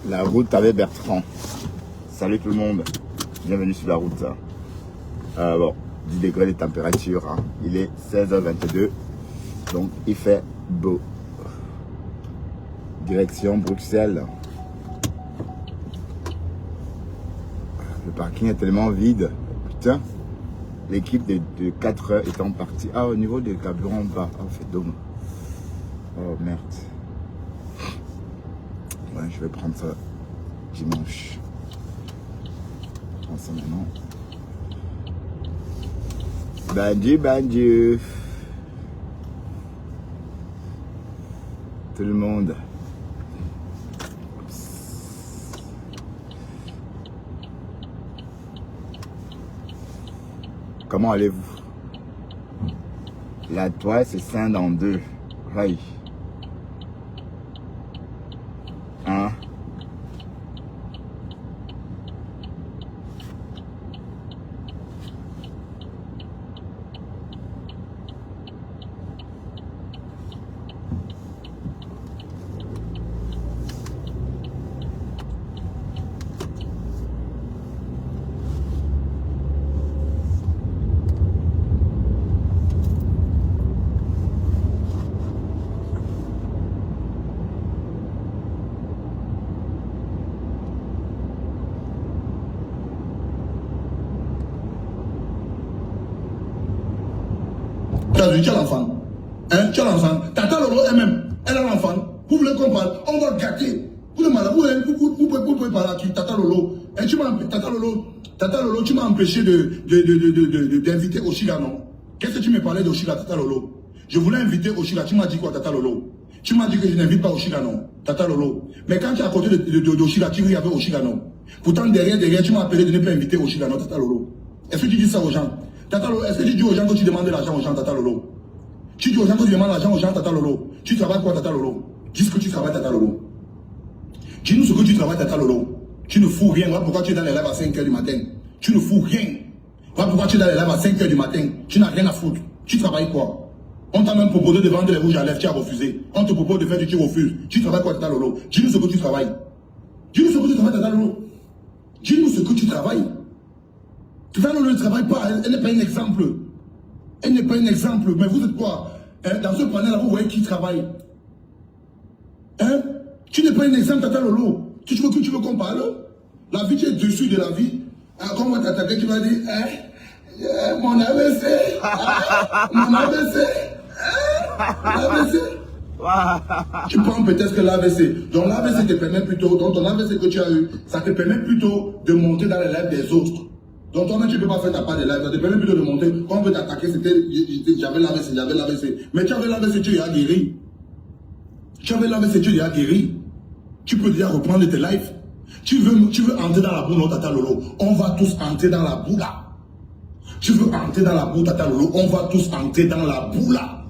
La route avec Bertrand. Salut tout le monde. Bienvenue sur la route. Bon, 10 degrés de température. Hein. Il est 16h22. Donc il fait beau. Direction Bruxelles. Le parking est tellement vide. Putain. L'équipe de 4 heures étant partie. Ah, au niveau des carburants bas. Oh, c'est dommage. Oh merde. Ouais, je vais prendre ça dimanche. Je prends ça maintenant. Bandu. Tout le monde. Comment allez-vous? La toile c'est scinde en deux. Right. Hein? Tu as l'enfant. Hein? Tu as l'enfant. Tata Lolo elle-même, elle a l'enfant. Vous voulez qu'on parle? On va gâter. Vous pouvez parler à qui? Tata Lolo. Et tu m'as Tata Lolo, tu m'as empêché d'inviter Oshila, non? Qu'est-ce que tu me parlais d'Oshila, Tata Lolo? Je voulais inviter Oshila. Tu m'as dit quoi, Tata Lolo? Tu m'as dit que je n'invite pas Oshila, non? Tata Lolo. Mais quand tu es à côté d'Oshila, tu ris avec Oshila, non? Pourtant, derrière, tu m'as appelé de ne pas inviter Oshila, non, Tata Lolo? Est-ce que tu dis ça aux gens? Tata Lolo, est-ce que tu dis aux gens que tu demandes de l'argent aux gens, Tata Lolo? Tu dis aux gens que tu demandes l'argent aux gens, Tata Lolo. Tu travailles quoi, Tata Lolo? Dis ce que tu travailles, Tata Lolo. Dis-nous ce que tu travailles, Tata Lolo. Tu ne fous rien. Voilà pourquoi tu es dans les lives à 5h du matin. Tu ne fous rien. Voilà pourquoi tu es dans les lives à 5h du matin. Tu n'as rien à foutre. Tu travailles quoi? On t'a même proposé de vendre les rouges à lèvres, tu as refusé. On te propose de faire du tu refuses. Tu travailles quoi, Tata Lolo? Dis-nous ce que tu travailles. Dis-nous ce que tu travailles, Tata Lolo. Dis-nous ce que tu travailles. Tata Lolo ne travaille pas. Elle n'est pas un exemple. Elle n'est pas un exemple. Mais vous êtes quoi? Hein? Dans ce panel-là, vous voyez qui travaille. Hein? Tu n'es pas un exemple, Tata Lolo. Tu veux qu'on parle? La vie, tu es dessus de la vie. Ah, quand on va t'attaquer, tu vas dire, mon AVC, mon AVC, l'AVC. Tu prends peut-être que l'AVC. Donc l'AVC te permet plutôt, donc ton AVC que tu as eu, ça te permet plutôt de monter dans les lives des autres. Donc toi-même, tu ne peux pas faire ta part de live. Ça te permet plutôt de monter. Quand on veut t'attaquer, j'avais l'AVC. Mais tu avais l'AVC, tu as guéri. Tu avais l'AVC, tu as guéri. Tu peux déjà reprendre tes lives. Tu veux entrer dans la boue, non, Tata Lolo? On va tous entrer dans la boue là. Tu veux entrer dans la boue, Tata Lolo? On va tous entrer dans la boue là.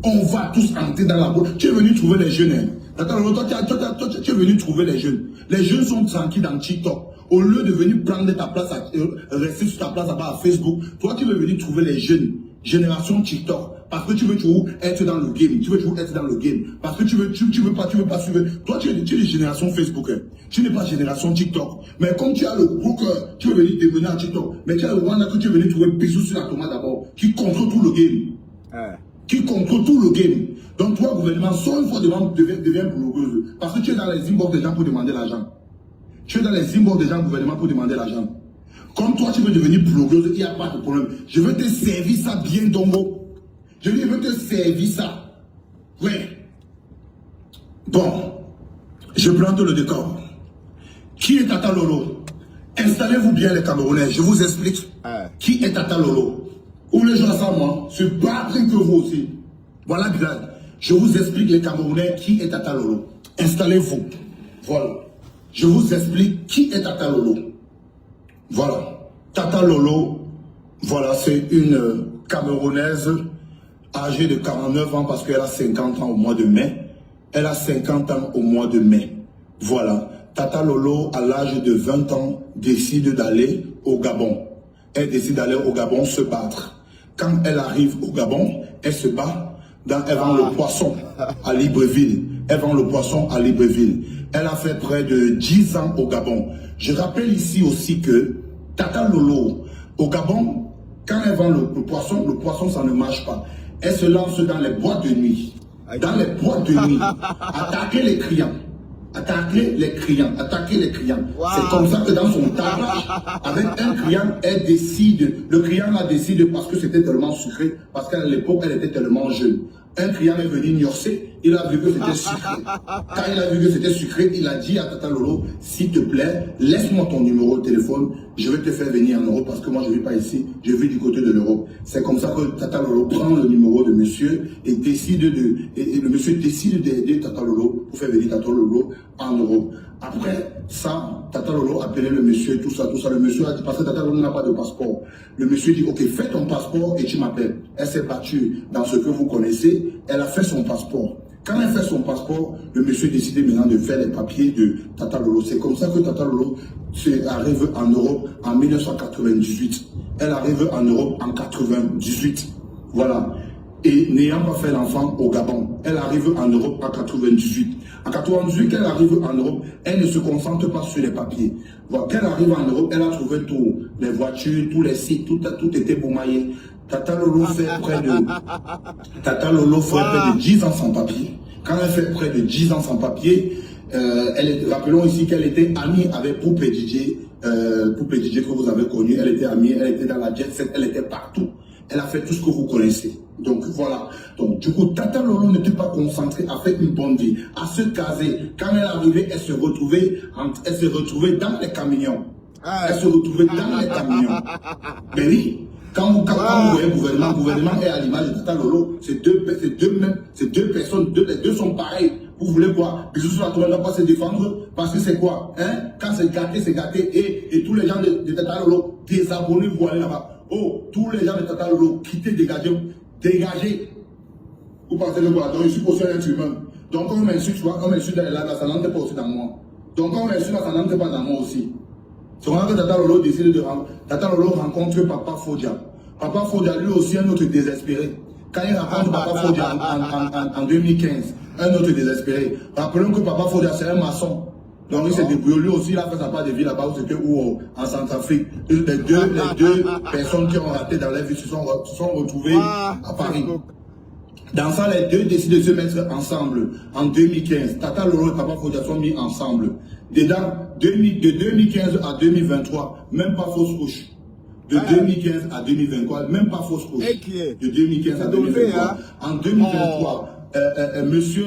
On va tous entrer dans la boue. Tu es venu trouver les jeunes. Hein? Tata Lolo, toi, tu es venu trouver les jeunes. Les jeunes sont tranquilles dans TikTok. Au lieu de venir prendre ta place, rester sur ta place là-bas à Facebook, toi, tu veux venir trouver les jeunes. Génération TikTok. Parce que tu veux toujours être dans le game. Tu veux toujours être dans le game. Parce que tu veux pas suivre. Toi, tu es de génération Facebook. Hein. Tu n'es pas génération TikTok. Mais comme tu as le gros cœur, tu veux venir devenir un TikTok. Mais tu as le Rwanda que tu veux venir trouver bisous sur la tomate d'abord. Qui contrôle tout le game. Qui contrôle tout le game. Donc toi, gouvernement, soit une fois deviens blogueuse. Parce que tu es dans les inbox des gens pour demander l'argent. Tu es dans les inbox des gens gouvernement pour demander l'argent. Comme toi, tu veux devenir blogueuse, il n'y a pas de problème. Je veux te servir ça bien, Dongo. Je veux te servir ça. Ouais. Bon. Je plante le décor. Qui est Tata Lolo? Installez-vous bien les Camerounais. Je vous explique. Qui est Tata Lolo? Ou les gens sans moi, se battre que vous aussi. Voilà bien. Je vous explique les Camerounais qui est Tata Lolo. Installez-vous. Voilà. Je vous explique qui est Tata Lolo. Voilà. Tata Lolo, voilà, c'est une Camerounaise âgée de 49 ans parce qu'elle a 50 ans au mois de mai. Elle a 50 ans au mois de mai. Voilà. Tata Lolo, à l'âge de 20 ans, décide d'aller au Gabon. Elle décide d'aller au Gabon se battre. quand elle arrive au Gabon, elle se bat, elle vend le poisson à Libreville. Elle vend le poisson à Libreville. Elle a fait près de 10 ans au Gabon. Je rappelle ici aussi que Tata Lolo, au Gabon, quand elle vend le poisson, ça ne marche pas. Elle se lance dans les boîtes de nuit. Dans les boîtes de nuit. Attaquer les clients. Attaquer les clients. Attaquer les clients. Wow. C'est comme ça que dans son tapage, avec un client, elle décide. Le client a décidé parce que c'était tellement sucré, parce qu'à l'époque, elle était tellement jeune. Un client est venu Niorcé, il a vu que c'était sucré. Quand il a vu que c'était sucré, il a dit à Tata Lolo, s'il te plaît, laisse-moi ton numéro de téléphone, je vais te faire venir en Europe parce que moi je ne vis pas ici, je vis du côté de l'Europe. C'est comme ça que Tata Lolo prend le numéro de monsieur et décide et le monsieur décide d'aider Tata Lolo pour faire venir Tata Lolo en Europe. Après ça, Tata Lolo appelait le monsieur, tout ça. Le monsieur a dit, parce que Tata Lolo n'a pas de passeport. Le monsieur dit, ok, fais ton passeport et tu m'appelles. Elle s'est battue dans ce que vous connaissez. Elle a fait son passeport. Quand elle fait son passeport, le monsieur décide maintenant de faire les papiers de Tata Lolo. C'est comme ça que Tata Lolo arrive en Europe en 1998. Elle arrive en Europe en 98. Voilà. Et n'ayant pas fait l'enfant au Gabon, elle arrive en Europe en 98. En 98, qu'elle arrive en Europe, elle ne se concentre pas sur les papiers. Voilà. Qu'elle arrive en Europe, elle a trouvé tout. Les voitures, tous les sites, tout était boumaillé. Tata Lolo fait près de 10 ans sans papier. Quand elle fait près de 10 ans sans papier, rappelons ici qu'elle était amie avec Poupée DJ que vous avez connu. Elle était amie, elle était dans la jet set, elle était partout. Elle a fait tout ce que vous connaissez. Donc voilà. Donc du coup, Tata Lolo n'était pas concentrée à faire une bonne vie, à se caser. Quand elle arrivait, elle se retrouvait dans les camions. Elle se retrouvait dans les camions. Mais oui. Quand vous voyez le gouvernement est à l'image de Tata Lolo, c'est deux personnes, les deux sont pareils. Vous voulez quoi? Bisous sur la toile, ne va pas se défendre, parce que c'est quoi? Quand c'est gâté, et tous les gens de Tata Lolo, désabonnez, vous allez là-bas. Oh, tous les gens de Tata Lolo, quittez, dégagez. Vous pensez que quoi? Donc je suis aussi un être humain. Donc quand on m'insulte là, ça n'entre pas aussi dans moi. Donc quand on m'insulte là, ça n'entre pas dans moi aussi. C'est vraiment que Tata Lolo décide Tata Lolo rencontre Papa Fodia. Papa Fodia, lui aussi, un autre désespéré. Quand il rencontre Papa Fodia en 2015, un autre désespéré. Rappelons que Papa Fodia, c'est un maçon. Donc il s'est débrouillé. Lui aussi, il a fait sa part de vie là-bas où c'était en Centrafrique. Les deux personnes qui ont raté dans leur vie se sont retrouvées à Paris. Dans ça, les deux décident de se mettre ensemble. En 2015, Tata Lolo et Papa Fodia sont mis ensemble. Dedans, de 2015 à 2023, même pas fausse couche. De 2015 à 2023, même pas fausse couche. De 2015 à 2023. En 2023, monsieur,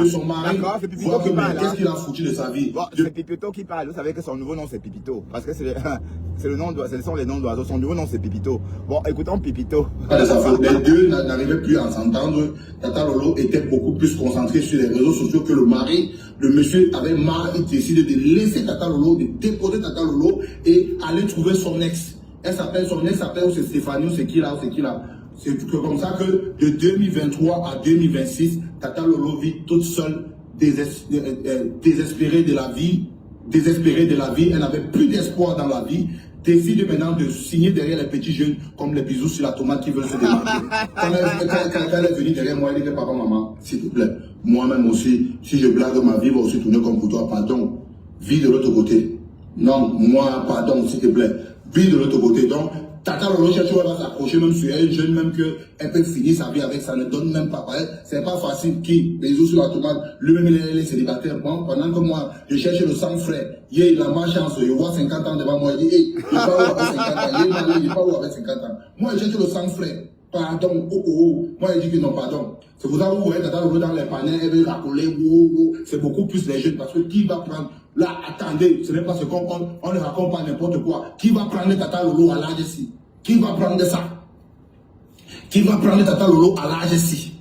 son mari, voit que qu'est-ce qu'il a foutu de sa vie. Bon, c'est Pipito qui parle. Vous savez que son nouveau nom c'est Pipito. Parce que ce sont les noms d'oiseaux. Son nouveau nom c'est Pipito. Bon, écoutons Pipito. Les deux n'arrivaient plus à s'entendre. Tata Lolo était beaucoup plus concentré sur les réseaux sociaux que le mari. Le monsieur avait marre, il décide de laisser Tata Lolo, de déposer Tata Lolo et aller trouver son ex. Son ex s'appelle c'est Stéphanie, c'est qui là. C'est comme ça que de 2023 à 2026, Tata Lolo vit toute seule, désespérée de la vie. Elle n'avait plus d'espoir dans la vie. Décide maintenant de signer derrière les petits jeunes comme les bisous sur la tomate qui veulent se démarquer. Quand elle est venue derrière moi, elle dit papa, maman, s'il te plaît, moi-même aussi, si je blague ma vie, va aussi tourner comme pour toi, pardon, vis de l'autre côté. Non, moi, pardon, s'il te plaît, vis de l'autre côté. Donc, Tata Lolo cherche à s'approcher même sur elle, jeune, même qu'elle peut finir sa vie avec ça, ne donne même pas. C'est pas facile qui, bisous sur la tomate, lui-même il est célibataire. Bon, pendant que moi, je cherche le sang frais, il a ma chance, je vois 50 ans devant moi, il dit, hey, il n'est pas où avec 50 ans, il n'est pas où avec 50 ans. Moi, je cherche le sang frais. Pardon, Moi, je dis que non, pardon. C'est pour ça que vous voyez Tata Lolo dans les panels, elle veut racoler, c'est beaucoup plus les jeunes, parce que qui va prendre, là, attendez, ce n'est pas ce qu'on ne raconte pas n'importe quoi. Qui va prendre Tata Lolo à l'âge ici? Qui va prendre ça? Qui va prendre Tata Lolo à l'âge ici?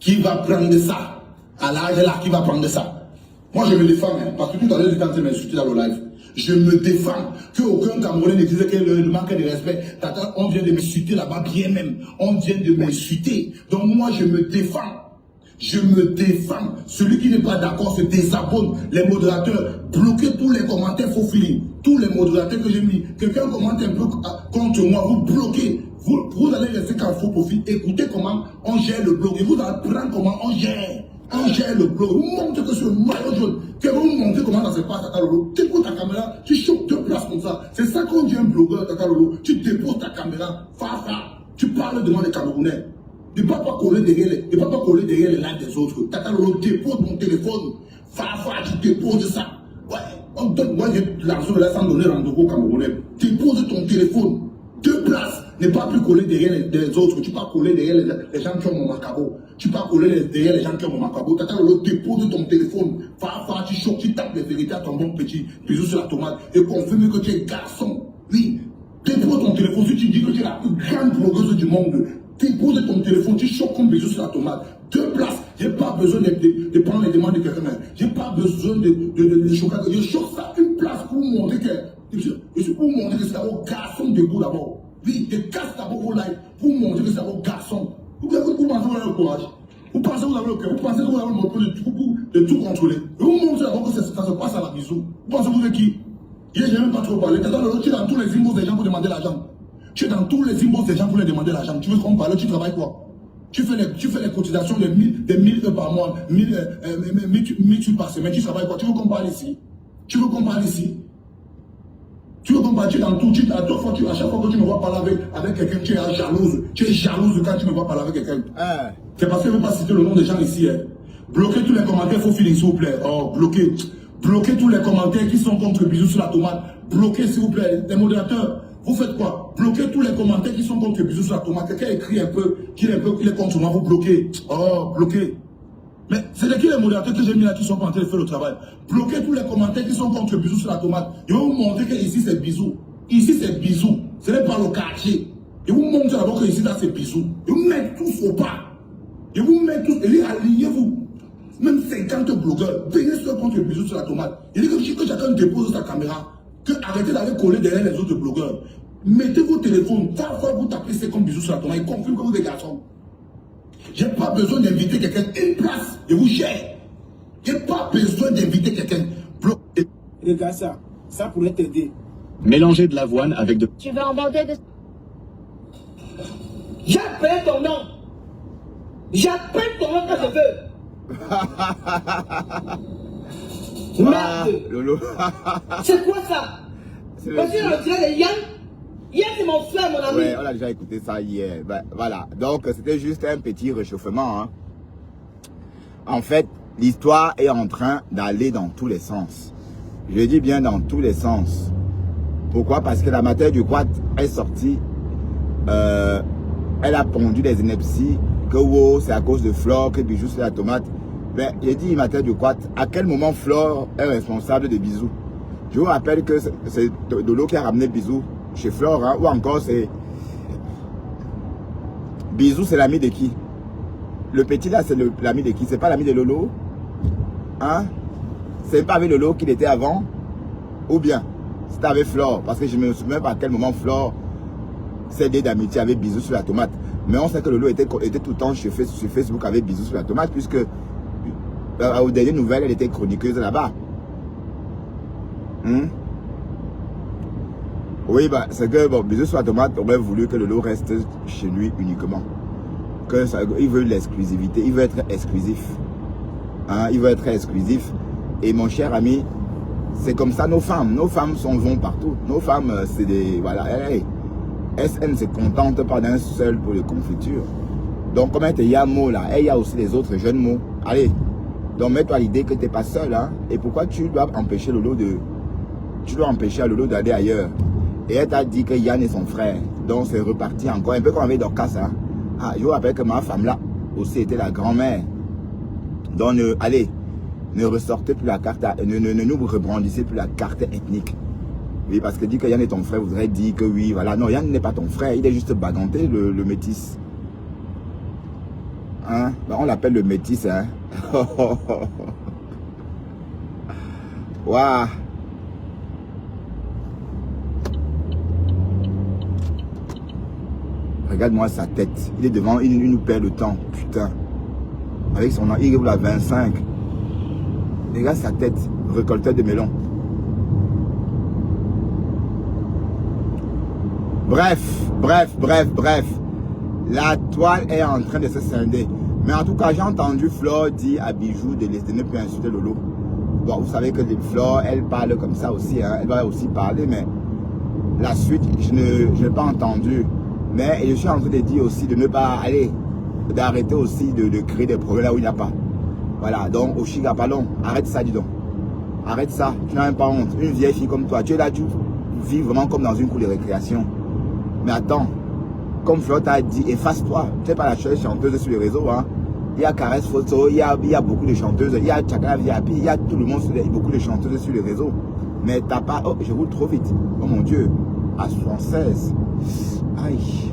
Qui va prendre ça? À l'âge là, qui va prendre ça? Moi, je me défends, hein, parce que tout à l'heure, quand tu m'insultes dans le live, je me défends. Qu'aucun Camerounais ne disait que le manque de respect. Tata, on vient de m'insulter là-bas, bien même. On vient de m'insulter. Donc moi, je me défends. Je me défends. Celui qui n'est pas d'accord se désabonne. Les modérateurs, bloquez tous les commentaires faux feeling. Tous les modérateurs que j'ai mis. Quelqu'un commente un peu contre moi, vous bloquez. Vous allez laisser qu'un faux profit. Écoutez comment on gère le blog. Et vous allez apprendre comment on gère le blog. Vous montrez que c'est le maillot jaune. Que vous montrez comment ça se passe, Tata Lolo. Tu prends ta caméra, tu chopes 2 places comme ça. C'est ça qu'on dit un blogueur, Tata Lolo. Tu déposes ta caméra, tu parles devant les Camerounais. Ne pas coller derrière les lives des autres. Tata Lolo, dépose ton téléphone. Tu déposes ça. Ouais, on donne, moi j'ai l'argent de là sans donner rendez-vous aux Camerounais. Dépose ton téléphone. 2 places. Ne pas plus coller derrière les autres. Tu pas coller derrière les gens qui ont mon macabo. Tu pas coller derrière les gens qui ont mon macabo. Tata Lolo, dépose ton téléphone. Tu choques, tu tapes les vérités à ton bon petit. Bisous sur la tomate. Et confirme que tu es garçon. Oui. Dépose ton téléphone. Si tu dis que tu es la plus grande blogueuse du monde. Dépose ton téléphone. Tu choques comme bisous sur la tomate. 2 places. J'ai pas besoin de prendre les demandes de quelqu'un. J'ai pas besoin de choquer. Je choque ça 1 place pour montrer que. Je suis pour montrer que c'est d'abord garçon debout d'abord. Oui, je casse d'abord vos lives pour montrer que c'est d'abord garçon. Vous pensez que vous avez le courage. Vous pensez que vous avez le cœur. Vous pensez que vous avez le monopole de tout contrôler. Et vous montrez d'abord que ça se passe à la bisou. Vous pensez que vous êtes qui? Je n'ai même pas trop parlé. Tu es dans tous les inbox des gens pour demander l'argent. Tu es dans tous les inbox des gens pour les demander l'argent. Tu veux qu'on parle? Tu travailles quoi? Tu fais les cotisations de 1000 euros par mois, 1000 par semaine. Tu travailles quoi? Tu veux qu'on parle ici? Tu veux qu'on parle ici? Tu veux combattre dans tout, à chaque fois que tu me vois parler avec quelqu'un, tu es jalouse. Tu es jalouse quand tu me vois parler avec quelqu'un. C'est parce que je ne veux pas citer le nom des gens ici. Bloquez tous les commentaires, il faut finir s'il vous plaît. Oh, bloquez. Bloquez tous les commentaires qui sont contre bisous sur la tomate. Bloquez s'il vous plaît. Les modérateurs, vous faites quoi? Bloquez tous les commentaires qui sont contre bisous sur la tomate. Quelqu'un écrit un peu qu'il est contre moi, vous bloquez. Oh, bloquez. Mais c'est de qui les modérateurs que j'ai mis là qui sont pas en train de faire le travail? Bloquez tous les commentaires qui sont contre bisous sur la tomate. Je vais vous montrer que ici c'est bisous. Ici c'est bisous. Ce n'est pas le quartier. Je vous montre d'abord que ici là c'est bisous. Je vous mets tous au pas. Je vous mets tous. Et alignez-vous. Même 50 blogueurs. Venez seul contre bisous sur la tomate. Il dit que chacun dépose sa caméra. Que arrêtez d'aller coller derrière les autres blogueurs. Mettez vos téléphones. Parfois vous tapez c'est comme bisous sur la tomate. Il confirme que vous êtes garçons. Je n'ai pas besoin d'inviter quelqu'un 1 place et vous gère. Je n'ai pas besoin d'inviter quelqu'un. Regarde ça. Ça pourrait t'aider. Mélanger de l'avoine avec de... Tu veux emborder de... J'appelle ton nom. J'appelle ton nom quand je veux. Merde. Lolo. C'est quoi ça? Parce que on dirait les Yann. Yann c'est mon frère, mon ami. Ouais, on a déjà écouté ça hier. Ben, voilà. Donc c'était juste un petit réchauffement. Hein. En fait, l'histoire est en train d'aller dans tous les sens. Je dis bien dans tous les sens. Pourquoi? Parce que la matière du Quat est sortie. Elle a pondu des inepties. Que wow, c'est à cause de Flore, que Bijou c'est la tomate. Ben, j'ai dit matière du Quat. À quel moment Flore est responsable de Bisou? Je vous rappelle que c'est Lolo qui a ramené Bisou chez Flore, hein, ou encore c'est... Bisou, c'est l'ami de qui? Le petit là, c'est l'ami de qui? C'est pas l'ami de Lolo? Hein? C'est pas avec Lolo qu'il était avant? Ou bien, c'était avec Flore? Parce que je me souviens pas à quel moment Flore s'est lié d'amitié avec Bisou sur la tomate. Mais on sait que Lolo était tout le temps sur Facebook avec Bisou sur la tomate, puisque aux dernières nouvelles, elle était chroniqueuse là-bas. Oui, bah, c'est que, bon, Bisous sur la tomate aurait voulu que Lolo reste chez lui uniquement. Il veut l'exclusivité, il veut être exclusif. Hein, il veut être exclusif. Et mon cher ami, c'est comme ça nos femmes s'en vont partout. Nos femmes, c'est des, voilà, hey, elles ne se contentent pas d'un seul pour les confitures. Donc, comme il y a un mot là, il y a aussi les autres jeunes mots. Allez, donc mets-toi l'idée que tu n'es pas seul. Hein, et pourquoi tu dois empêcher Lolo de... Tu dois empêcher à Lolo d'aller ailleurs. Et elle t'a dit que Yann est son frère. Donc c'est reparti encore. Un peu comme avec Dorcas. Hein. Ah, je vous rappelle que ma femme là aussi était la grand-mère. Donc allez, ne ressortez plus la carte, ne nous rebrandissez plus la carte ethnique. Oui, parce que dire que Yann est ton frère voudrait dire que oui, voilà. Non, Yann n'est pas ton frère, il est juste baganté, le métis. Hein? Ben, on l'appelle le métis. Hein? Waouh! Regarde-moi sa tête. Il est devant, il nous perd le temps. Putain. Avec son... Il roule à 25. Regarde sa tête. Récolteur de melons. Bref. La toile est en train de se scinder. Mais en tout cas, j'ai entendu Flore dire à Bijou de ne plus insulter Lolo. Bon, vous savez que Flore, elle parle comme ça aussi. Hein. Elle va aussi parler, mais la suite, je n'ai pas entendu. Mais je suis en train de dire aussi de ne pas aller, d'arrêter aussi de créer des problèmes là où il n'y a pas. Voilà, donc Oshiga, pardon, arrête ça, dis donc. Arrête ça, tu n'as même pas honte. Une vieille fille comme toi, tu es là, tu vis vraiment comme dans une cour de récréation. Mais attends, comme Flore t'a dit, efface-toi. Tu n'es pas la seule chanteuse sur les réseaux. Hein. Il y a Caresse Photo, il y a beaucoup de chanteuses, il y a Chakra VIP, il y a tout le monde, il y a beaucoup de chanteuses sur les réseaux. Mais t'as pas... Oh, je roule trop vite. Oh mon Dieu. À 76. Aïe.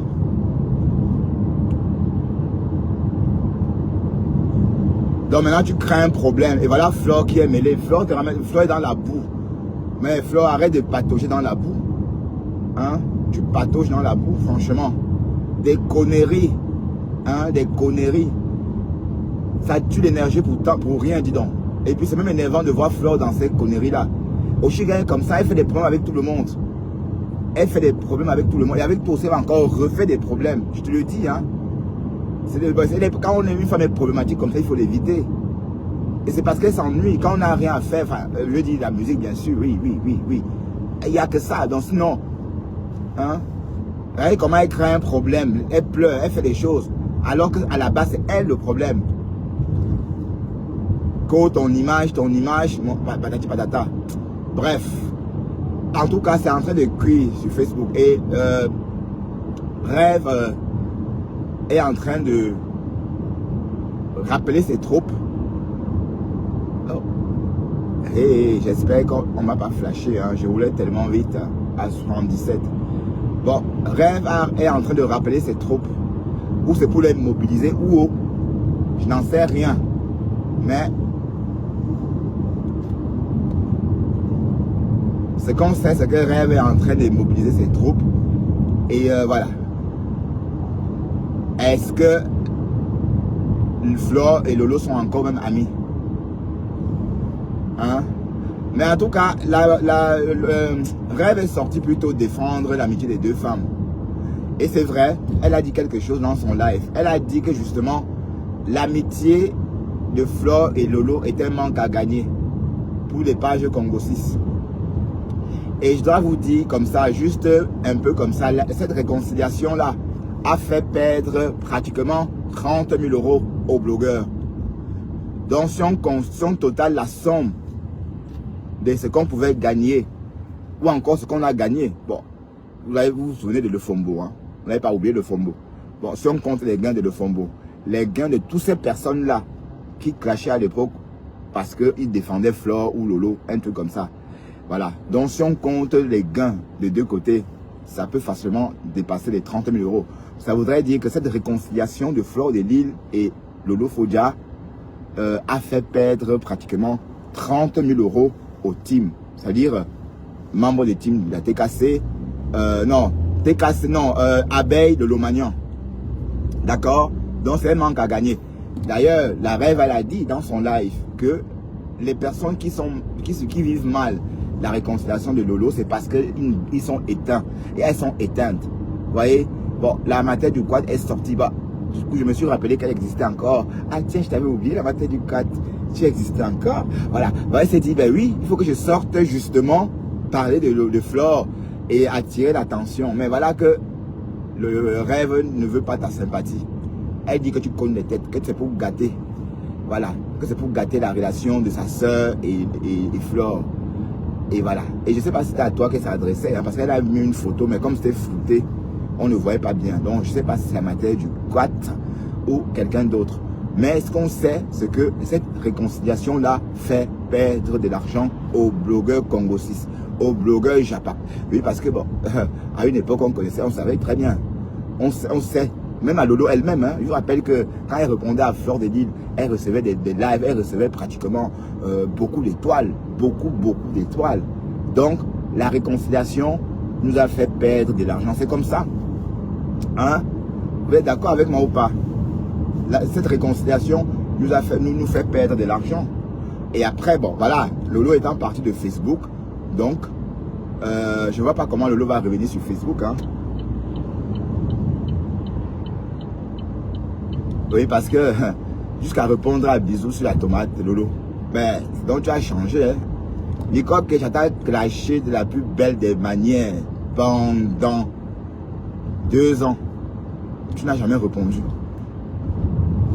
Donc maintenant tu crées un problème. Et voilà Flore qui est mêlée. Flore est dans la boue. Mais Flore, arrête de patauger dans la boue. Hein? Tu patauges dans la boue, franchement. Des conneries. Hein? Des conneries. Ça tue l'énergie pour rien, dis donc. Et puis c'est même énervant de voir Flore dans ces conneries-là. Oshiga est comme ça, elle fait des problèmes avec tout le monde. Elle fait des problèmes avec tout le monde. Et avec toi aussi, elle va encore refait des problèmes. Je te le dis, hein. Quand on est une femme problématique comme ça, il faut l'éviter. Et c'est parce qu'elle s'ennuie. Quand on n'a rien à faire, enfin, je dis la musique, bien sûr, oui. Il n'y a que ça. Donc sinon, hein, regardez comment elle crée un problème. Elle pleure, elle fait des choses. Alors qu'à la base, c'est elle le problème. Ton image, patati patata. Bref. En tout cas, c'est en train de cuire sur Facebook. Et Rêve est en train de rappeler ses troupes. Oh. Et j'espère qu'on ne m'a pas flashé. Hein. Je roulais tellement vite hein, à 77. Bon, Rêve est en train de rappeler ses troupes. Ou c'est pour les mobiliser ou je n'en sais rien. Mais ce qu'on sait, c'est que Rêve est en train de mobiliser ses troupes. Et voilà. Est-ce que Flore et Lolo sont encore même amis? Hein? Mais en tout cas, Rêve est sortie plutôt défendre l'amitié des deux femmes. Et c'est vrai, elle a dit quelque chose dans son live. Elle a dit que justement, l'amitié de Flore et Lolo est un manque à gagner pour les pages Congo 6. Et je dois vous dire comme ça, juste un peu comme ça, cette réconciliation-là a fait perdre pratiquement 30 000 € aux blogueurs. Donc si on totale la somme de ce qu'on pouvait gagner, ou encore ce qu'on a gagné, bon, vous vous souvenez de Lefombo, hein? Vous n'avez pas oublié Lefombo. Bon, si on compte les gains de Lefombo, les gains de toutes ces personnes-là qui clashaient à l'époque parce qu'ils défendaient Flore ou Lolo, un truc comme ça. Voilà. Donc si on compte les gains de deux côtés, ça peut facilement dépasser les 30 000 €. Ça voudrait dire que cette réconciliation de Flore de Lille et Lolo Fodja a fait perdre pratiquement 30 000 € au team. C'est-à-dire, membres du team de la TKC, Abeille de Lomagnan. D'accord? Donc c'est un manque à gagner. D'ailleurs, la Rêve, elle a dit dans son live que les personnes qui vivent mal la réconciliation de Lolo, c'est parce qu'ils sont éteints. Et elles sont éteintes. Vous voyez? Bon, la matière du quad est sortie. Bah, du coup, je me suis rappelé qu'elle existait encore. Ah tiens, je t'avais oublié, la matière du quad, tu existais encore. Voilà. Bah, elle s'est dit, ben oui, il faut que je sorte justement parler de Flore et attirer l'attention. Mais voilà que le Rêve ne veut pas ta sympathie. Elle dit que tu connais les têtes, que c'est pour gâter. Voilà. Que c'est pour gâter la relation de sa soeur et Flore. Et voilà. Et je ne sais pas si c'était à toi qu'elle s'adressait, hein, parce qu'elle a mis une photo, mais comme c'était flouté, on ne voyait pas bien. Donc je ne sais pas si c'est la matière du quat ou quelqu'un d'autre. Mais ce qu'on sait, c'est que cette réconciliation-là fait perdre de l'argent aux blogueurs Congo 6, aux blogueurs Japa. Oui, parce que bon, à une époque on connaissait, on savait très bien. On sait. Même à Lolo elle-même, hein, je vous rappelle que quand elle répondait à Flore de Lille, elle recevait des lives, elle recevait pratiquement beaucoup d'étoiles, beaucoup d'étoiles. Donc, la réconciliation nous a fait perdre de l'argent. C'est comme ça. Hein? Vous êtes d'accord avec moi ou pas? Cette réconciliation nous fait perdre de l'argent. Et après, bon, voilà, Lolo étant parti de Facebook, donc, je ne vois pas comment Lolo va revenir sur Facebook, hein. Oui, parce que jusqu'à répondre à bisous sur la tomate, Lolo. Mais donc tu as changé. Hein? Nicole Kecha t'a clashé de la plus belle des manières pendant 2 ans. Tu n'as jamais répondu.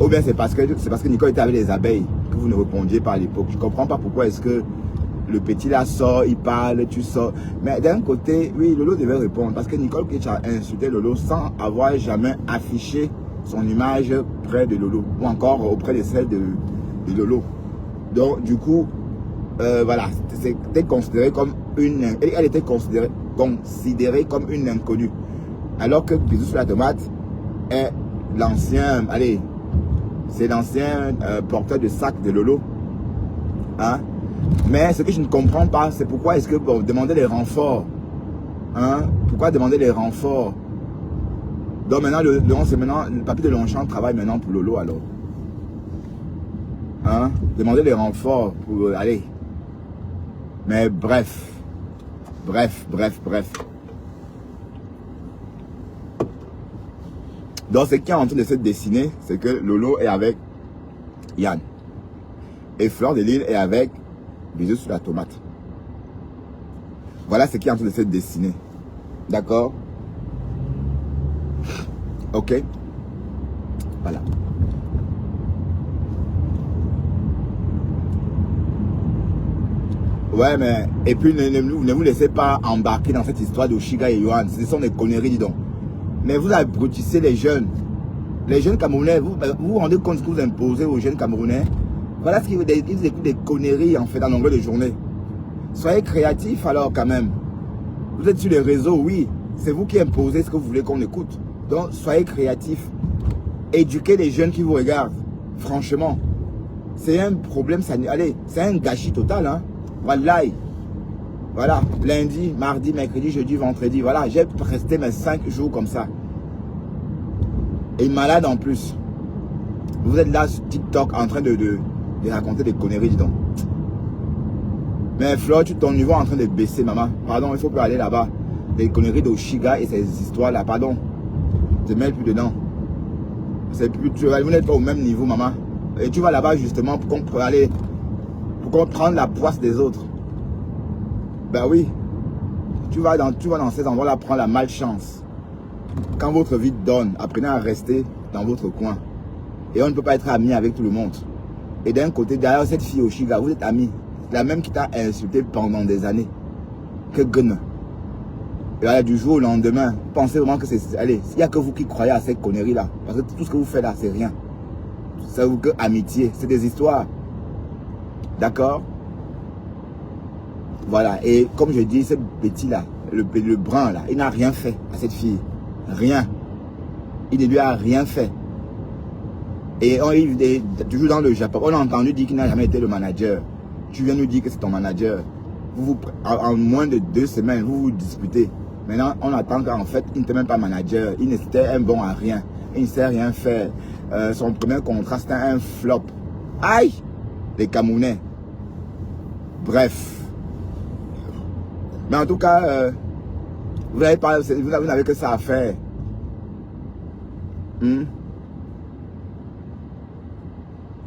Ou bien c'est parce que Nicole était avec les abeilles que vous ne répondiez pas à l'époque. Je ne comprends pas pourquoi est-ce que le petit là sort, il parle, tu sors. Mais d'un côté, oui, Lolo devait répondre parce que Nicole Kecha a insulté Lolo sans avoir jamais affiché son image près de Lolo ou encore auprès de celle de Lolo. Donc du coup, voilà, c'était considéré comme elle était considérée comme une inconnue. Alors que Bisous sur la tomate est l'ancien, allez, c'est l'ancien porteur de sac de Lolo. Hein? Mais ce que je ne comprends pas, c'est pourquoi est-ce que demander les renforts. Hein? Pourquoi demander les renforts? Donc maintenant, le papy de Longchamp travaille maintenant pour Lolo alors. Hein? Demander les renforts pour aller. Mais bref. Donc ce qui est en train de se dessiner, c'est que Lolo est avec Yann. Et Fleur de Lille est avec Bisous sur la tomate. Voilà ce qui est en train de se dessiner. D'accord? Ok? Voilà. Ouais, mais... Et puis, ne vous laissez pas embarquer dans cette histoire d'Oshiga et Yohan. Ce sont des conneries, dis donc. Mais vous abrutissez les jeunes. Les jeunes Camerounais, vous vous rendez compte de ce que vous imposez aux jeunes Camerounais? Voilà ce qu'ils disent, des conneries, en fait, en longueur de journée. Soyez créatifs, alors, quand même. Vous êtes sur les réseaux, oui. C'est vous qui imposez ce que vous voulez qu'on écoute. Donc, soyez créatifs. Éduquez les jeunes qui vous regardent. Franchement. C'est un problème, allez, c'est un gâchis total, hein. Wallahi. Voilà, lundi, mardi, mercredi, jeudi, vendredi. Voilà, j'ai resté mes 5 jours comme ça. Et malade en plus. Vous êtes là sur TikTok en train de raconter des conneries, dis donc. Mais Flo, ton niveau est en train de baisser, maman. Pardon, il faut plus aller là-bas. Les conneries d'Oshiga et ces histoires-là, pardon. Ne te mêle plus dedans. Vous n'êtes pas au même niveau, maman. Et tu vas là-bas justement pour qu'on prenne la poisse des autres. Ben oui. Tu vas dans ces endroits-là prendre la malchance. Quand votre vie donne, apprenez à rester dans votre coin. Et on ne peut pas être ami avec tout le monde. Et d'un côté, derrière cette fille Oshiga, vous êtes amis. La même qui t'a insulté pendant des années. Que gun. Et là, du jour au lendemain, pensez vraiment que c'est... Allez, il n'y a que vous qui croyez à ces conneries-là. Parce que tout ce que vous faites là, c'est rien. C'est que amitié. C'est des histoires. D'accord? Voilà. Et comme je dis, ce petit-là, le brun là, il n'a rien fait à cette fille. Rien. Il ne lui a rien fait. Et toujours dans le Japon, on a entendu dire qu'il n'a jamais été le manager. Tu viens nous dire que c'est ton manager. En moins de 2 semaines, vous vous disputez. Maintenant, on attend qu'en fait, il n'était même pas manager. Il n'était un bon à rien. Il ne sait rien faire. Son premier contrat, c'était un flop. Aïe! Les Camerounais. Bref. Mais en tout cas, vous n'avez que ça à faire.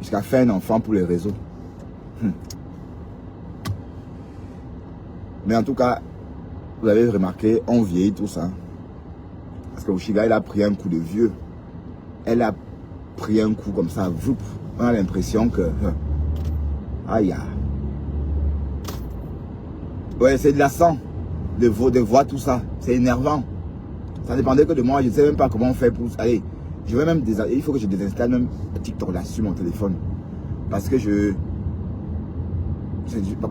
Jusqu'à faire un enfant pour les réseaux. Mais en tout cas, vous avez remarqué, on vieillit tout ça. Parce que Oshiga, il a pris un coup de vieux. Elle a pris un coup comme ça. On a l'impression que... Aïe. Ouais, c'est de la sang. De voir tout ça. C'est énervant. Ça dépendait que de moi. Je ne sais même pas comment on fait pour... Allez, je vais même... Il faut que je désinstalle même TikTok là sur mon téléphone. Parce que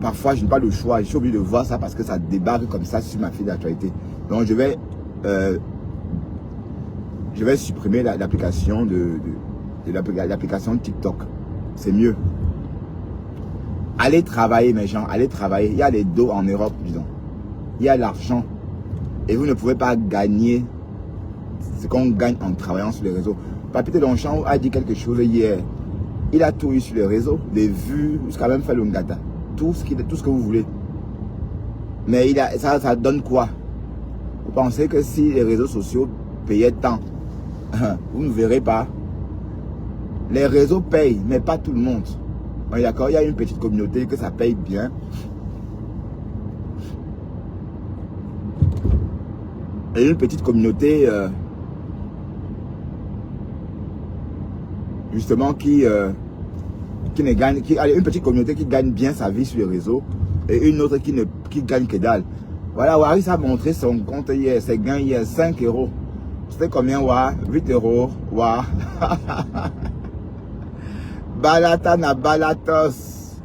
parfois, je n'ai pas le choix. Je suis obligé de voir ça parce que ça débarque comme ça sur ma fille d'actualité. Donc, je vais supprimer l'application l'application TikTok. C'est mieux. Allez travailler, mes gens. Allez travailler. Il y a les dos en Europe, disons. Il y a l'argent. Et vous ne pouvez pas gagner ce qu'on gagne en travaillant sur les réseaux. Papy de Longchamp a dit quelque chose hier. Il a tout eu sur les réseaux. Des vues, jusqu'à même fait le ngata. Tout ce que vous voulez. Mais ça donne quoi? Vous pensez que si les réseaux sociaux payaient tant, vous ne verrez pas. Les réseaux payent, mais pas tout le monde. On est d'accord, il y a une petite communauté que ça paye bien. Et une petite communauté justement qui ne gagne, une petite communauté qui gagne bien sa vie sur les réseaux et une autre qui gagne que dalle. Voilà, Waris a montré son compte hier, ses gains hier, 5 euros. C'était combien, wa? 8 euros, wa? Balatana balatos.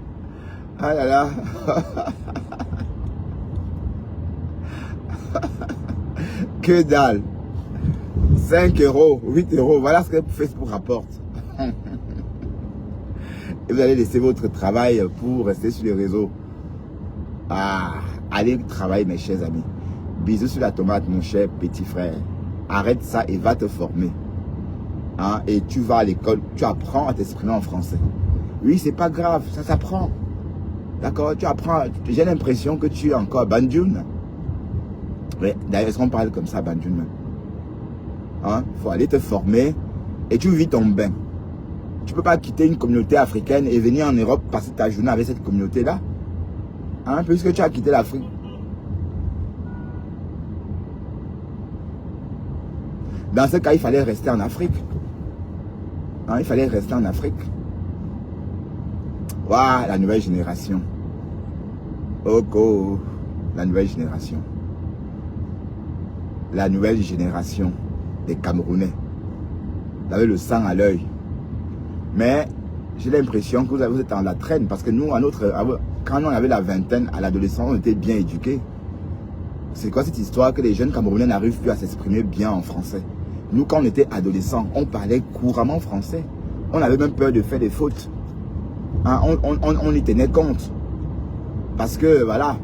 Ah là là. Que dalle. 5 euros, 8 euros, voilà ce que Facebook rapporte. Et vous allez laisser votre travail pour rester sur les réseaux. Ah, allez travailler mes chers amis. Bisous sur la tomate mon cher petit frère. Arrête ça et va te former. Hein? Et tu vas à l'école, tu apprends à t'exprimer en français. Oui, c'est pas grave, ça s'apprend. D'accord, tu apprends. J'ai l'impression que tu es encore Banjun. Oui, d'ailleurs, est-ce qu'on parle comme ça, Banjun? Hein? Faut aller te former et tu vis ton bain. Tu peux pas quitter une communauté africaine et venir en Europe passer ta journée avec cette communauté-là. Hein? Puisque tu as quitté l'Afrique. Dans ce cas, il fallait rester en Afrique. Hein? Il fallait rester en Afrique. Waouh, la nouvelle génération. Oh, la nouvelle génération. La nouvelle génération des Camerounais. Vous avez le sang à l'œil. Mais j'ai l'impression que vous êtes en la traîne. Parce que nous, quand on avait la vingtaine, à l'adolescence, on était bien éduqués. C'est quoi cette histoire que les jeunes Camerounais n'arrivent plus à s'exprimer bien en français? Nous, quand on était adolescents, on parlait couramment français. On avait même peur de faire des fautes. Hein, on y tenait compte. Parce que, voilà.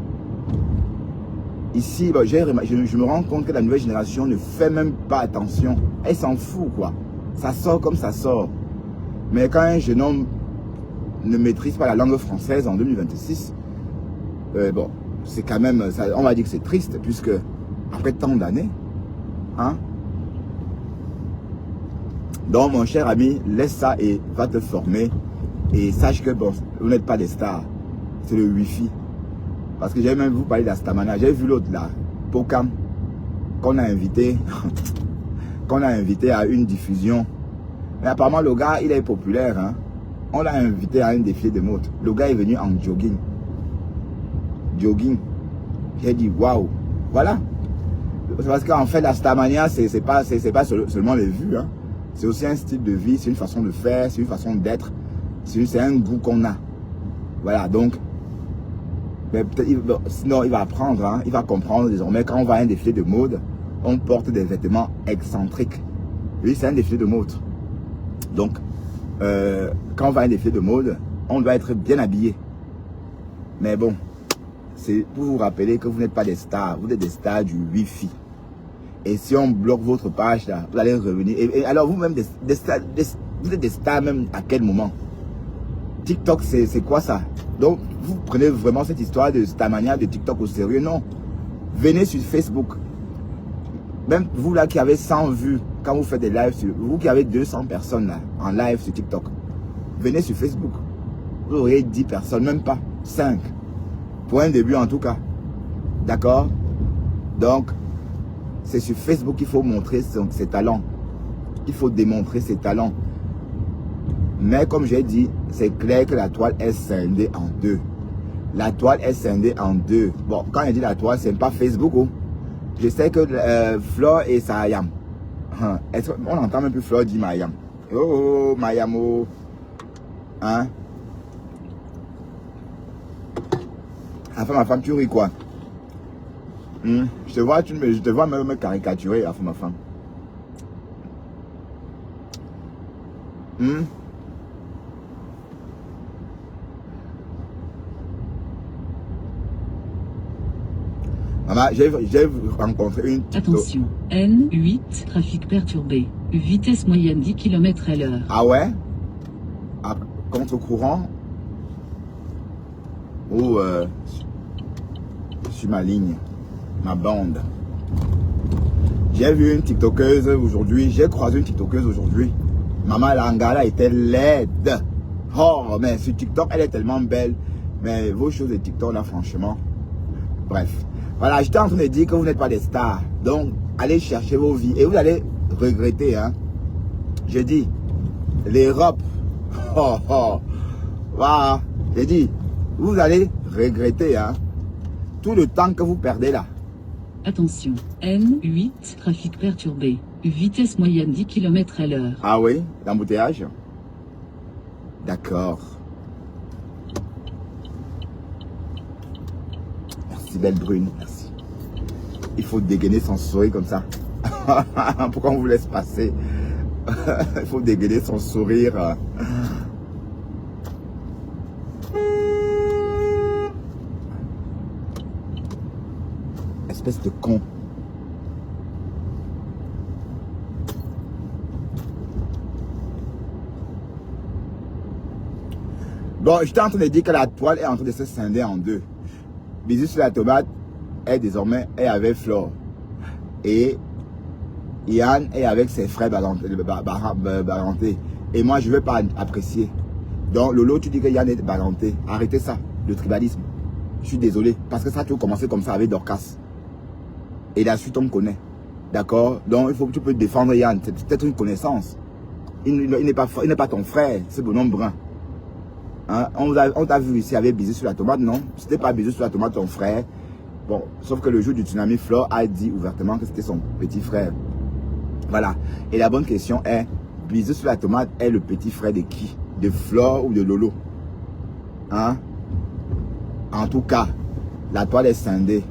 Ici, je me rends compte que la nouvelle génération ne fait même pas attention. Elle s'en fout, quoi. Ça sort comme ça sort. Mais quand un jeune homme ne maîtrise pas la langue française en 2026, bon, c'est quand même, on va dire que c'est triste, puisque après tant d'années, hein. Donc, mon cher ami, laisse ça et va te former. Et sache que, bon, vous n'êtes pas des stars. C'est le Wi-Fi. Parce que j'ai même vu parler d'Astamana. J'ai vu l'autre là, Pokam, qu'on a invité à une diffusion. Mais apparemment, le gars, il est populaire. Hein? On l'a invité à un défilé de mode. Le gars est venu en jogging. Jogging. J'ai dit, waouh. Voilà. C'est parce qu'en fait, l'Astamania, c'est pas seulement les vues. Hein? C'est aussi un style de vie, c'est une façon de faire, c'est une façon d'être. C'est un goût qu'on a. Voilà, donc, mais sinon il va apprendre, hein, il va comprendre désormais. Quand on va à un défilé de mode, on porte des vêtements excentriques. Oui, c'est un défilé de mode. Donc, quand on va à un défilé de mode, on doit être bien habillé. Mais bon, c'est pour vous rappeler que vous n'êtes pas des stars, vous êtes des stars du Wi-Fi. Et si on bloque votre page, là, vous allez revenir. Et alors vous-même, vous êtes des stars même à quel moment? TikTok, c'est quoi ça? Donc, vous prenez vraiment cette histoire de Starmania, de TikTok au sérieux? Non. Venez sur Facebook. Même vous là qui avez 100 vues, quand vous faites des lives, vous qui avez 200 personnes là, en live sur TikTok, venez sur Facebook. Vous aurez 10 personnes, même pas, 5. Pour un début en tout cas. D'accord? Donc, c'est sur Facebook qu'il faut montrer ses talents. Il faut démontrer ses talents. Mais comme j'ai dit, c'est clair que la toile est scindée en deux. La toile est scindée en deux. Bon, quand je dis la toile, c'est pas Facebook. Oh. Je sais que Flore et Sayam. On n'entend même plus Flore dire Mayam. Oh, Mayam. Oh. Hein? Enfin, ma femme, tu ris quoi? Je te vois même me caricaturer, enfin, ma femme. Maman, j'ai rencontré une... Attention, N8, trafic perturbé. Vitesse moyenne 10 km/h. Ah ouais? À contre-courant? Ou sur ma ligne, ma bande. J'ai vu une TikTokeuse aujourd'hui, j'ai croisé une TikTokeuse aujourd'hui. Maman Langala était laide. Oh, mais sur TikTok, elle est tellement belle. Mais vos choses de TikTok, là, franchement. Bref. Voilà, j'étais en train de dire que vous n'êtes pas des stars. Donc, allez chercher vos vies. Et vous allez regretter, hein. Je dis, l'Europe. Oh, oh. Voilà. J'ai dit, vous allez regretter, hein. Tout le temps que vous perdez là. Attention, N8, trafic perturbé. Vitesse moyenne 10 km/h. Ah oui, l'embouteillage. D'accord. Merci, belle brune, merci. Il faut dégainer son sourire comme ça. Pourquoi on vous laisse passer? Il faut dégainer son sourire. Espèce de con. Bon, j'étais en train de dire que la toile est en train de se scinder en deux. Bisous sur la tomate est désormais avec Flore. Et Yann est avec ses frères barantés. Et moi, je ne veux pas apprécier. Donc, Lolo, tu dis que Yann est baranté. Arrêtez ça, le tribalisme. Je suis désolé. Parce que ça a toujours commencé comme ça avec Dorcas. Et la suite, on me connaît. D'accord? Donc, il faut que tu peux défendre Yann. C'est peut-être une connaissance. Il n'est pas ton frère, c'est bonhomme brun. Hein? On t'a vu ici avec Bisous sur la tomate, non? C'était pas Bisous sur la tomate, ton frère. Bon, sauf que le jour du tsunami, Flore a dit ouvertement que c'était son petit frère. Voilà. Et la bonne question est, Bisous sur la tomate est le petit frère de qui? De Flore ou de Lolo? Hein? En tout cas, la toile est scindée.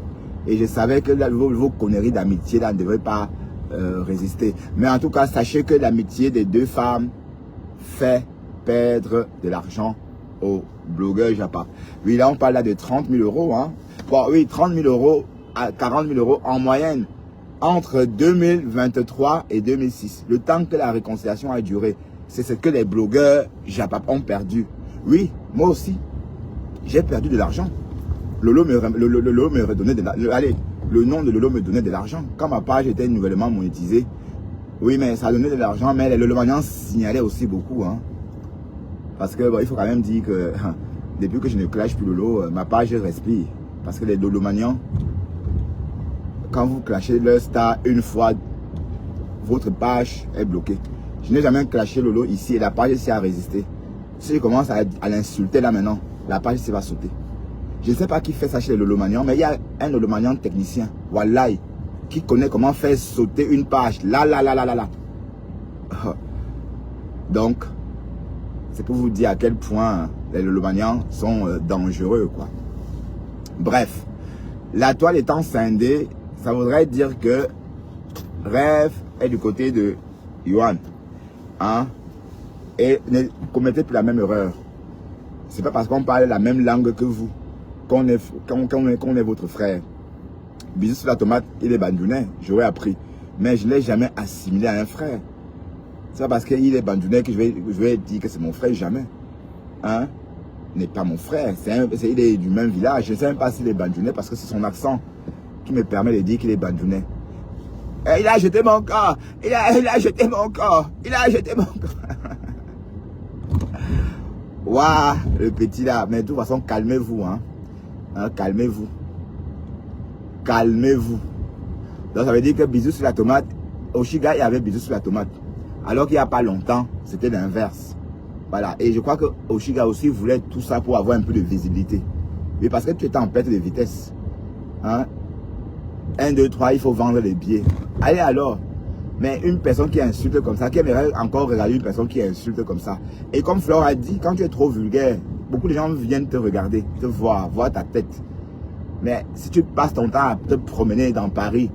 Et je savais que vos conneries d'amitié là ne devraient pas résister. Mais en tout cas, sachez que l'amitié des deux femmes fait perdre de l'argent aux blogueurs Japa. Oui, là, on parle là de 30 000 euros. Hein. Bon, oui, 30 000 euros à 40 000 euros en moyenne entre 2023 et 2006. Le temps que la réconciliation a duré, c'est ce que les blogueurs Japa ont perdu. Oui, moi aussi, j'ai perdu de l'argent. Lolo me redonnait de l'argent. Allez, le nom de Lolo me donnait de l'argent. Quand ma page était nouvellement monétisée, oui, mais ça donnait de l'argent, mais les Lolomanians signalaient aussi beaucoup. Hein. Parce que bon, il faut quand même dire que depuis que je ne clash plus Lolo, ma page respire. Parce que les Lolomanians, quand vous clashez leur star une fois, votre page est bloquée. Je n'ai jamais clashé Lolo ici et la page ici a résisté. Si je commence à l'insulter là maintenant, la page ici va sauter. Je ne sais pas qui fait ça chez les Lolomanians, mais il y a un Lolomanian technicien, Wallahi, qui connaît comment faire sauter une page. Là. Donc, c'est pour vous dire à quel point les Lolomanians sont dangereux, quoi. Bref, la toile étant scindée, ça voudrait dire que Rêve est du côté de Yohan. Hein? Et ne commettez plus la même erreur. C'est pas parce qu'on parle la même langue que vous qu'on est votre frère. Bisous sur la tomate, il est bandunais, j'aurais appris. Mais je ne l'ai jamais assimilé à un frère. C'est pas parce qu'il est bandunais que je vais dire que c'est mon frère, jamais. Hein? Il n'est pas mon frère, il est du même village. Je ne sais même pas s'il est bandunais parce que c'est son accent qui me permet de dire qu'il est bandunais. Et il a jeté mon corps, il a jeté mon corps, il a jeté mon corps. Waouh, le petit là. Mais de toute façon, calmez-vous, hein. Calmez-vous. Calmez-vous. Donc ça veut dire que Bisous sur la tomate, Oshiga il y avait Bisous sur la tomate. Alors qu'il n'y a pas longtemps, c'était l'inverse. Voilà. Et je crois que Oshiga aussi voulait tout ça pour avoir un peu de visibilité. Oui, parce que tu étais en perte de vitesse. Hein? 1, 2, 3, il faut vendre les billets. Allez alors. Mais une personne qui insulte comme ça, qui aimerait encore regarder une personne qui insulte comme ça. Et comme Flore a dit, quand tu es trop vulgaire, beaucoup de gens viennent te regarder, te voir ta tête. Mais si tu passes ton temps à te promener dans Paris,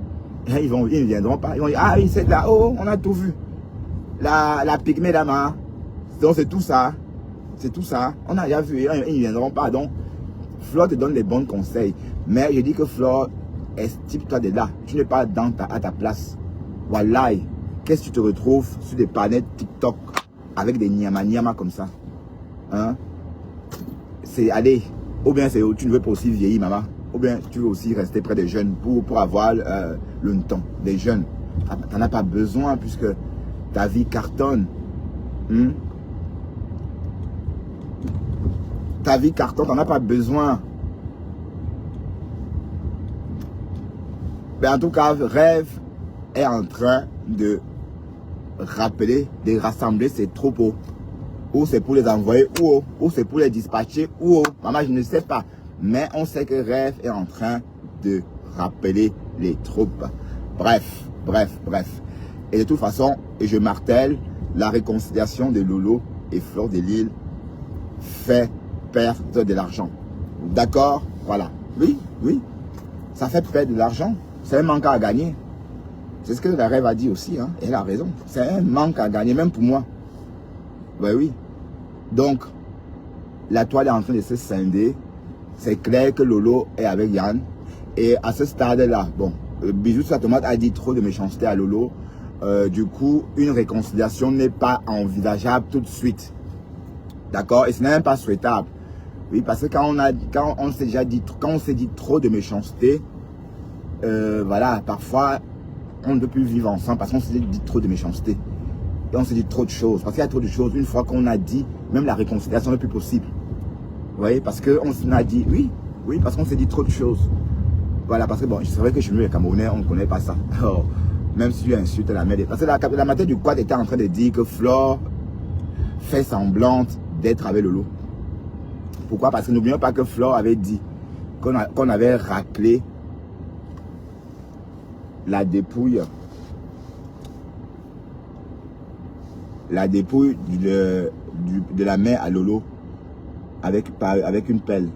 ils ne viendront pas. Ils vont dire, ah oui, c'est là-haut, on a tout vu. La pygmée d'Ama. Donc c'est tout ça. C'est tout ça. On a déjà vu, ils ne viendront pas. Donc, Flore te donne des bons conseils. Mais je dis que Flore, estime-toi de là. Tu n'es pas à ta place. Wallahi, qu'est-ce que tu te retrouves sur des panneaux TikTok avec des nyama comme ça? Hein? C'est aller. Ou bien tu ne veux pas aussi vieillir, maman. Ou bien tu veux aussi rester près des jeunes pour avoir le temps des jeunes. Tu n'en as pas besoin puisque ta vie cartonne. Ta vie carton, t'en as pas besoin. Mais en tout cas, Rêve est en train de rappeler, de rassembler ses troupeaux. Ou c'est pour les envoyer, ou c'est pour les dispatcher, maman, je ne sais pas. Mais on sait que Rêve est en train de rappeler les troupes. Bref. Et de toute façon, et je martèle, la réconciliation de Lolo et Fleur de Lille fait perdre de l'argent. D'accord? Voilà. Oui. Ça fait perdre de l'argent. C'est un manque à gagner. C'est ce que la Rêve a dit aussi. Hein. Elle a raison. C'est un manque à gagner, même pour moi. Oui. Donc, la toile est en train de se scinder. C'est clair que Lolo est avec Yann. Et à ce stade-là, bon, Bisous sur la tomate a dit trop de méchanceté à Lolo. Du coup, une réconciliation n'est pas envisageable tout de suite. D'accord? Et ce n'est même pas souhaitable. Oui, parce que quand on s'est dit trop de méchanceté, voilà, parfois, on ne peut plus vivre ensemble parce qu'on s'est dit trop de méchanceté. Et on s'est dit trop de choses. Parce qu'il y a trop de choses. Une fois qu'on a dit, même la réconciliation n'est plus possible. Vous voyez? Parce qu'on s'est dit, oui, parce qu'on s'est dit trop de choses. Voilà, parce que bon, c'est vrai que chez nous, les Camerounais, on ne connaît pas ça. Alors, même si tu insultes la mère. Parce que la matière du quad était en train de dire que Flore fait semblant d'être avec Lolo. Pourquoi? Parce que n'oublions pas que Flore avait dit qu'on avait raclé la dépouille de la mère à Lolo avec une pelle.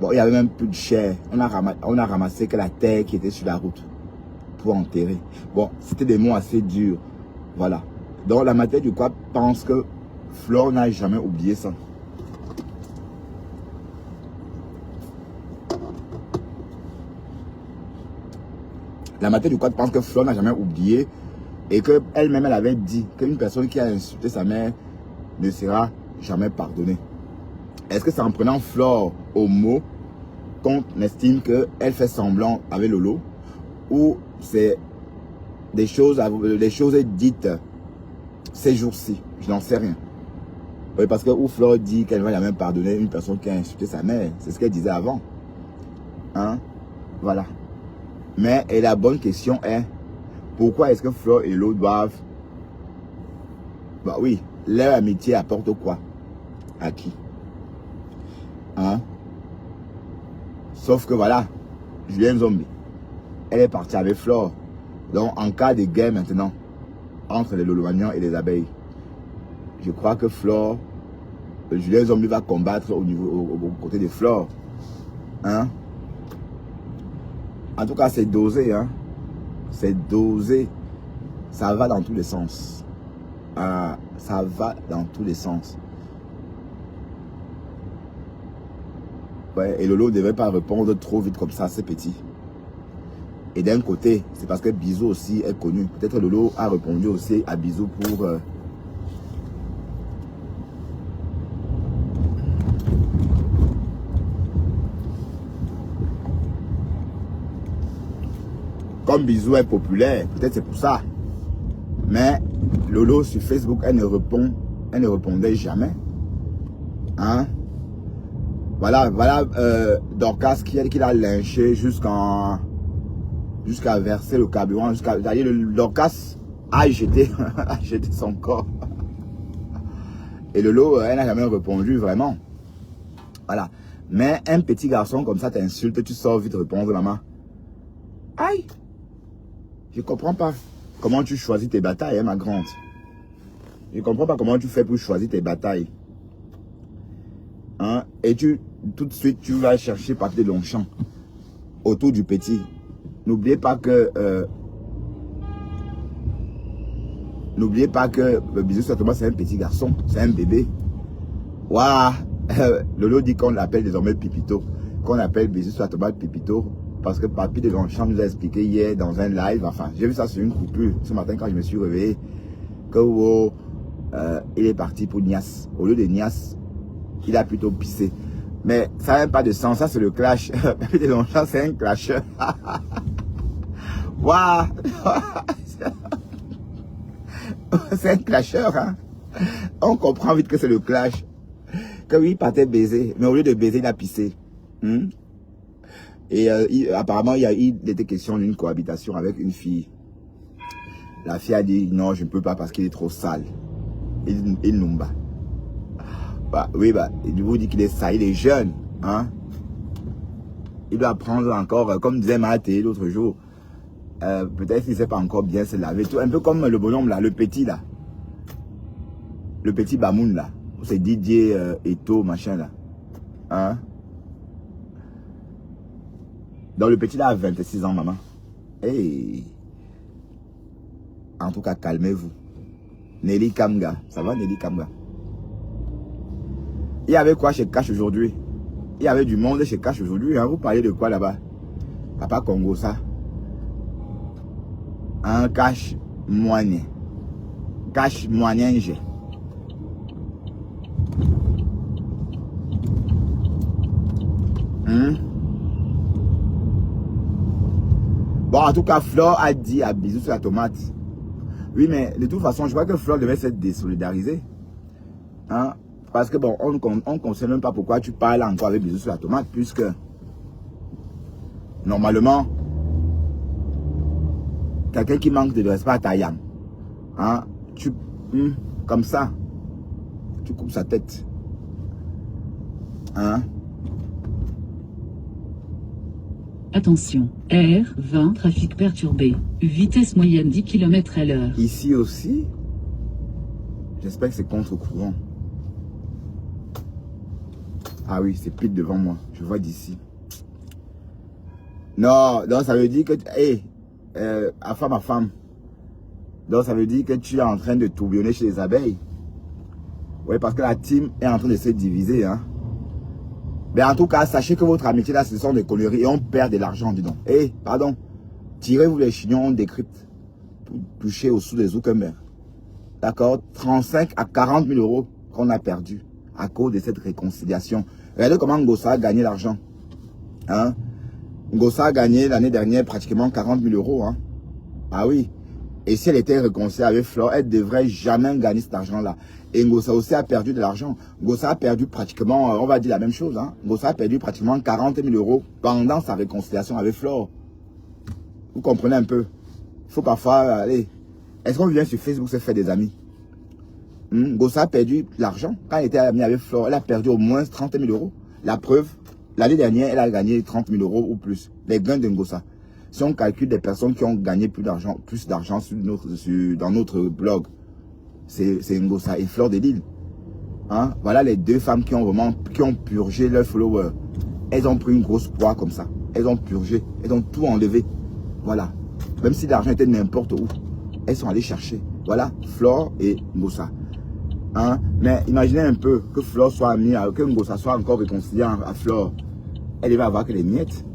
Bon, il y avait même plus de chair. On a ramassé que la terre qui était sur la route pour enterrer. Bon, c'était des mots assez durs. Voilà. Donc la matière du quoi pense que Flore n'a jamais oublié ça. La matière du code pense que Flore n'a jamais oublié et qu'elle-même, elle avait dit qu'une personne qui a insulté sa mère ne sera jamais pardonnée. Est-ce que c'est en prenant Flore au mot qu'on estime qu'elle fait semblant avec Lolo ou c'est des choses dites ces jours-ci? Je n'en sais rien. Oui, parce que où Flore dit qu'elle ne va jamais pardonner une personne qui a insulté sa mère. C'est ce qu'elle disait avant. Hein? Voilà. Mais et la bonne question est, pourquoi est-ce que Flore et Lolo doivent... Bah oui, leur amitié apporte quoi? À qui? Hein? Sauf que voilà, Julien Zombie, elle est partie avec Flore. Donc en cas de guerre maintenant, entre les Lolomanians et les abeilles, je crois que Flore, Julien Zombie va combattre au côté de Flore. Hein? En tout cas, c'est dosé, hein. C'est dosé. Ça va dans tous les sens. Ça va dans tous les sens. Ouais, et Lolo ne devait pas répondre trop vite comme ça, c'est petit. Et d'un côté, c'est parce que Bisou aussi est connu. Peut-être Lolo a répondu aussi à Bisou pour... Comme Bisou est populaire, peut-être c'est pour ça. Mais Lolo sur Facebook, elle ne répondait jamais. Hein? Voilà, Dorcas qui l'a lynché jusqu'à verser le carburant. D'ailleurs, Dorcas a jeté son corps. Et Lolo, elle n'a jamais répondu vraiment. Voilà. Mais un petit garçon comme ça t'insulte, tu sors vite répondre, maman. Aïe! Je comprends pas comment tu choisis tes batailles, hein, ma grande. Je comprends pas comment tu fais pour choisir tes batailles. Hein? Et tout de suite, tu vas chercher Papier Longchamp autour du petit. N'oubliez pas que Bisou Satouma, c'est un petit garçon, c'est un bébé. Waouh! Lolo dit qu'on l'appelle désormais Pipito, qu'on appelle Bisou Satouma Pipito. Parce que Papy de Longchamp nous a expliqué hier dans un live, enfin j'ai vu ça sur une coupure ce matin quand je me suis réveillé, que il est parti pour Nias. Au lieu de Nias, il a plutôt pissé. Mais ça n'a même pas de sens, ça c'est le clash. Papy de Longchamp c'est un clasheur. Waouh. C'est un clasheur, hein. On comprend vite que c'est le clash. Que oui, il partait baiser, mais au lieu de baiser, il a pissé. Et apparemment, il était question d'une cohabitation avec une fille. La fille a dit non, je ne peux pas parce qu'il est trop sale. Il nous bat. Bah, oui, bah, je vous dis qu'il est sale, il est jeune. Hein? Il doit prendre encore, comme disait Mathé l'autre jour, peut-être qu'il ne sait pas encore bien se laver. Tout, un peu comme le bonhomme là, le petit là. Le petit Bamoun là. C'est Didier Eto, machin là. Hein? Donc le petit là a 26 ans, maman. Hey. En tout cas, calmez-vous. Nelly Kamga. Ça va, Nelly Kamga? Il y avait quoi chez Cash aujourd'hui? Il y avait du monde chez Cash aujourd'hui. Hein? Vous parlez de quoi là-bas? Papa Congo, ça. Un Cash moyen. Cash moyen. Bon, en tout cas, Flore a dit à bisous sur la tomate. Oui, mais de toute façon, je vois que Flore devait s'être désolidarisée. Hein? Parce que bon, on ne conseille même pas pourquoi tu parles encore avec bisous sur la tomate, puisque normalement, quelqu'un qui manque de respect à ta yam, hein, comme ça, tu coupes sa tête. Hein? Attention, R20, trafic perturbé, vitesse moyenne 10 km à l'heure. Ici aussi, j'espère que c'est contre-courant. Ah oui, c'est pile devant moi, je vois d'ici. Non, donc ça veut dire que, à femme. Donc ça veut dire que tu es en train de tourbillonner chez les abeilles. Oui, parce que la team est en train de se diviser, hein. Mais en tout cas, sachez que votre amitié là, ce sont des conneries et on perd de l'argent, dis donc. Pardon, tirez-vous les chignons, on décrypte pour toucher au sous des Zuckerberg. D'accord, 35 à 40 000 euros qu'on a perdu à cause de cette réconciliation. Regardez comment Ngossa a gagné l'argent. Hein? Ngossa a gagné l'année dernière pratiquement 40 000 euros. Hein? Ah oui. Et si elle était réconciliée avec Flore, elle ne devrait jamais gagner cet argent-là. Et Ngossa aussi a perdu de l'argent. Ngossa a perdu pratiquement, on va dire la même chose. Hein? Ngossa a perdu pratiquement 40 000 euros pendant sa réconciliation avec Flore. Vous comprenez un peu? Il faut parfois aller. Est-ce qu'on vient sur Facebook se faire des amis? Ngossa a perdu l'argent. Quand elle était amie avec Flore, elle a perdu au moins 30 000 euros. La preuve, l'année dernière, elle a gagné 30 000 euros ou plus. Les gains de Ngossa. Si on calcule des personnes qui ont gagné plus d'argent dans notre blog, c'est Ngossa et Flore de Lille. Hein? Voilà les deux femmes qui ont purgé leurs followers. Elles ont pris une grosse poids comme ça. Elles ont purgé. Elles ont tout enlevé. Voilà. Même si l'argent était n'importe où. Elles sont allées chercher. Voilà. Flore et Ngossa. Hein? Mais imaginez un peu que Flore soit amie, que Ngossa soit encore réconcilié à Flore. Elle va avoir que les miettes.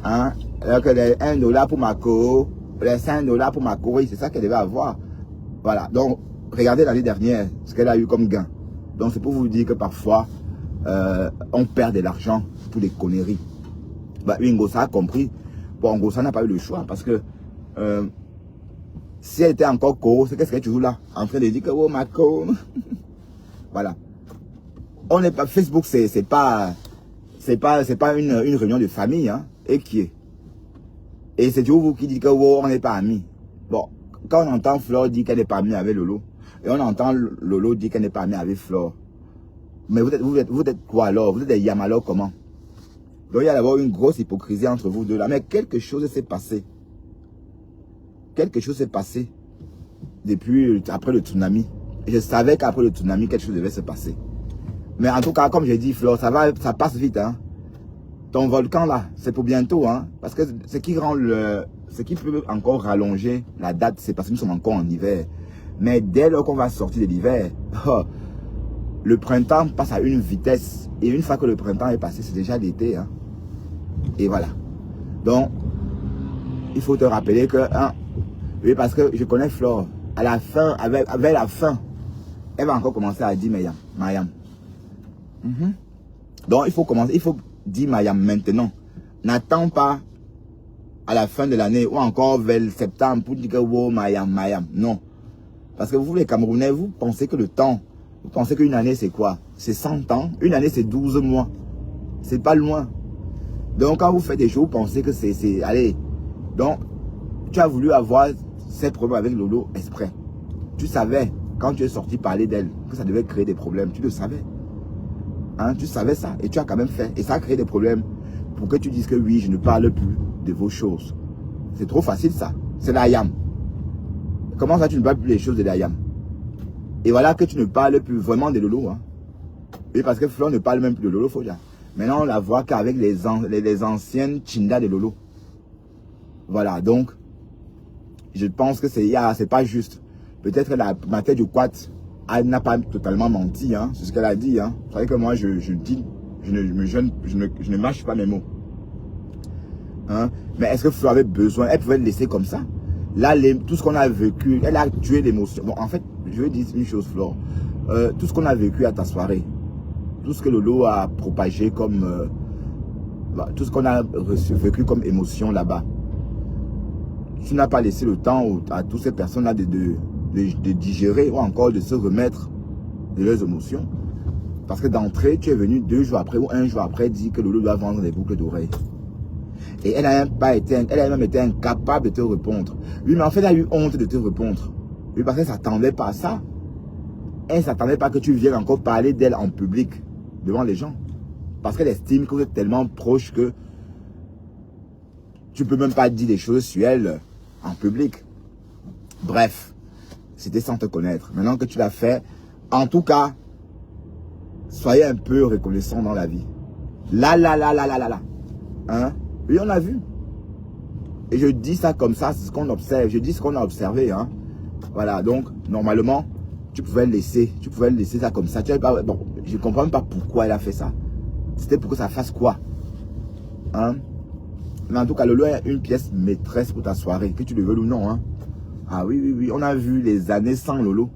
Hein? Alors que les 1 $ pour ma co, les 5 $ pour ma co, oui, c'est ça qu'elle devait avoir. Voilà. Donc, regardez l'année dernière, ce qu'elle a eu comme gain. Donc, c'est pour vous dire que parfois, on perd de l'argent pour des conneries. Bah, Ngossa a compris. Bon, Ngossa n'a pas eu le choix parce que si elle était encore co, c'est qu'est-ce qu'elle est toujours là, en train de dire que oh ma co. Voilà. On n'est pas Facebook, c'est pas une réunion de famille, hein. Et qui est? Et c'est toujours vous qui dites que oh, on n'est pas amis. Bon, quand on entend Flore dire qu'elle n'est pas amie avec Lolo, et on entend Lolo dire qu'elle n'est pas amie avec Flore, mais vous êtes quoi alors? Vous êtes des yam alors comment? Donc il y a d'abord une grosse hypocrisie entre vous deux là, mais quelque chose s'est passé. Quelque chose s'est passé depuis après le tsunami. Et je savais qu'après le tsunami, quelque chose devait se passer. Mais en tout cas, comme j'ai dit, Flore, ça passe vite, hein. Ton volcan là, c'est pour bientôt, hein. Parce que ce qui peut encore rallonger la date, c'est parce que nous sommes encore en hiver. Mais dès lors qu'on va sortir de l'hiver, le printemps passe à une vitesse. Et une fois que le printemps est passé, c'est déjà l'été, hein. Et voilà. Donc, il faut te rappeler que, hein, oui, parce que je connais Flore. À la fin, avec la fin, elle va encore commencer à dire Mayam. Donc, il faut dire Mayam maintenant. N'attends pas à la fin de l'année ou encore vers septembre pour dire que oh, Mayam. Non. Parce que vous, les Camerounais, vous pensez que le temps, vous pensez qu'une année, c'est quoi? C'est 100 ans. Une année, c'est 12 mois. C'est pas loin. Donc, quand vous faites des choses, vous pensez que c'est... Allez. Donc, tu as voulu avoir ces problèmes avec Lolo exprès. Tu savais, quand tu es sorti parler d'elle, que ça devait créer des problèmes. Tu le savais. Hein, tu savais ça. Et tu as quand même fait. Et ça a créé des problèmes pour que tu dises que oui, je ne parle plus de vos choses. C'est trop facile, ça. C'est la yam. Comment ça, tu ne parles plus des choses de la yam? Et voilà que tu ne parles plus vraiment de Lolo. Hein. Et parce que Flore ne parle même plus de Lolo, Fodia. Maintenant, on la voit qu'avec les anciennes Chinda de Lolo. Voilà, donc, je pense que c'est pas juste. Peut-être que ma tête du quat, elle n'a pas totalement menti. Hein. C'est ce qu'elle a dit. Hein. Vous savez que moi, je dis, je ne mâche pas mes mots. Hein. Mais est-ce que Flore avait besoin? Elle pouvait le laisser comme ça. Là, tout ce qu'on a vécu, elle a tué l'émotion. Bon, en fait, je veux dire une chose, Flore. Tout ce qu'on a vécu à ta soirée, tout ce que Lolo a propagé comme... tout ce qu'on a vécu comme émotion là-bas, tu n'as pas laissé le temps à toutes ces personnes-là de digérer ou encore de se remettre de leurs émotions. Parce que d'entrée, tu es venu 2 jours après ou 1 jour après dire que Lolo doit vendre des boucles d'oreilles. Et elle a même été incapable de te répondre. Oui, mais en fait, elle a eu honte de te répondre. Oui, parce qu'elle ne s'attendait pas à ça. Elle ne s'attendait pas que tu viennes encore parler d'elle en public, devant les gens. Parce qu'elle estime que vous êtes tellement proche que tu ne peux même pas dire des choses sur elle en public. Bref, c'était sans te connaître. Maintenant que tu l'as fait, en tout cas, soyez un peu reconnaissant dans la vie. Là. Hein? Oui, on l'a vu. Et je dis ça comme ça, c'est ce qu'on observe. Je dis ce qu'on a observé. Hein? Voilà, donc, normalement, tu pouvais le laisser ça comme ça. Bon, je ne comprends même pas pourquoi elle a fait ça. C'était pour que ça fasse quoi? Hein? Mais en tout cas, Lolo est une pièce maîtresse pour ta soirée, que tu le veux ou non. Hein? Ah oui, on a vu les années sans Lolo.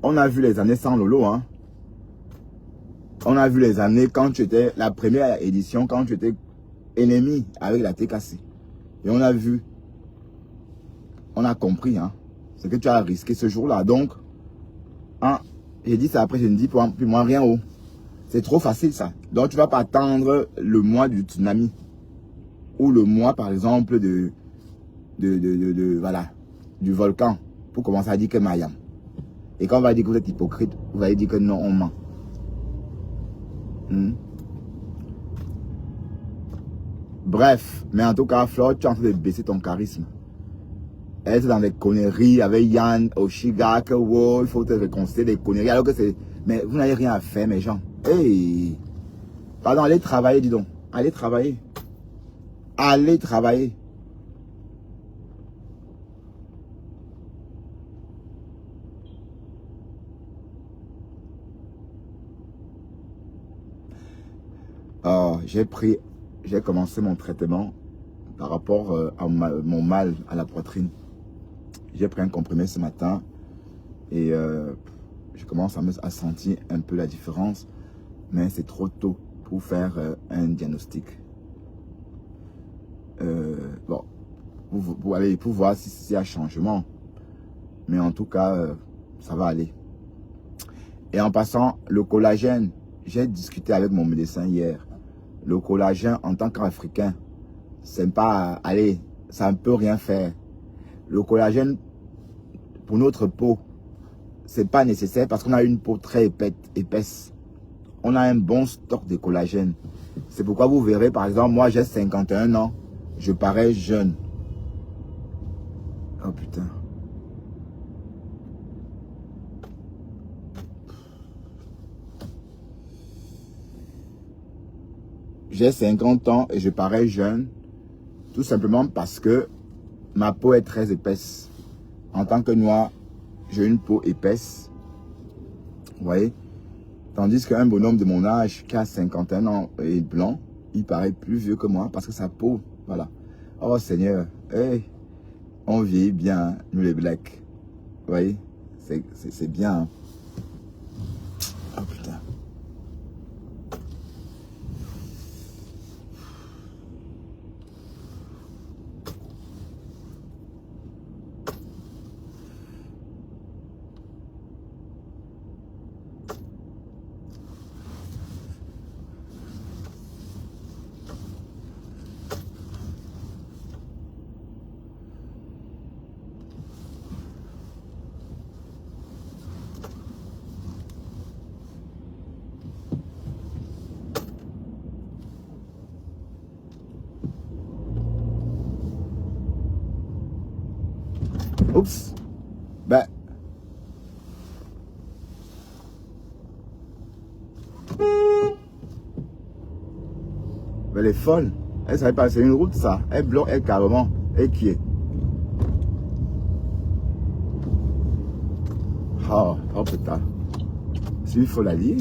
On a vu les années sans Lolo. Hein? On a vu les années quand tu étais, la première édition, quand tu étais ennemi avec la TKC. Et on a vu, on a compris, hein, ce que tu as risqué ce jour-là. Donc, hein, j'ai dit ça après, je ne dis plus moi rien. Oh. C'est trop facile ça. Donc, tu ne vas pas attendre le mois du tsunami. Ou le mois, par exemple, voilà, du volcan. Pour commencer à dire que Mayam. Et quand on va dire que vous êtes hypocrite, vous allez dire que non, on ment. Bref, mais en tout cas, Flore, tu es en train de baisser ton charisme. Elle est dans des conneries avec Yann, Oshiga, que wow, il faut te réconcilier des conneries. Alors que c'est... Mais vous n'avez rien à faire, mes gens. Hey! Pardon, allez travailler, dis donc. Allez travailler. Allez travailler. J'ai commencé mon traitement par rapport à mon mal à la poitrine. J'ai pris un comprimé ce matin et je commence à sentir un peu la différence, mais c'est trop tôt pour faire un diagnostic. Bon, pour voir s'il y a changement, mais en tout cas, ça va aller. Et en passant, le collagène, j'ai discuté avec mon médecin hier. Le collagène, en tant qu'Africain, c'est pas... Allez, ça ne peut rien faire. Le collagène, pour notre peau, c'est pas nécessaire parce qu'on a une peau très épaisse. On a un bon stock de collagène. C'est pourquoi vous verrez, par exemple, moi j'ai 51 ans, je parais jeune. Oh putain. J'ai 50 ans et je parais jeune, tout simplement parce que ma peau est très épaisse. En tant que noir, j'ai une peau épaisse. Vous voyez? Tandis qu'un bonhomme de mon âge qui a 51 ans et blanc, il paraît plus vieux que moi parce que sa peau, voilà. Oh Seigneur, hey, on vieillit bien, nous les blacks. Vous voyez? C'est bien. Hein? Oh putain. Oups. Ben. Mais elle est folle. Elle savait pas, c'est une route ça. Elle bloque, elle carrément. Elle qui est. Oh putain. C'est une folle alliée.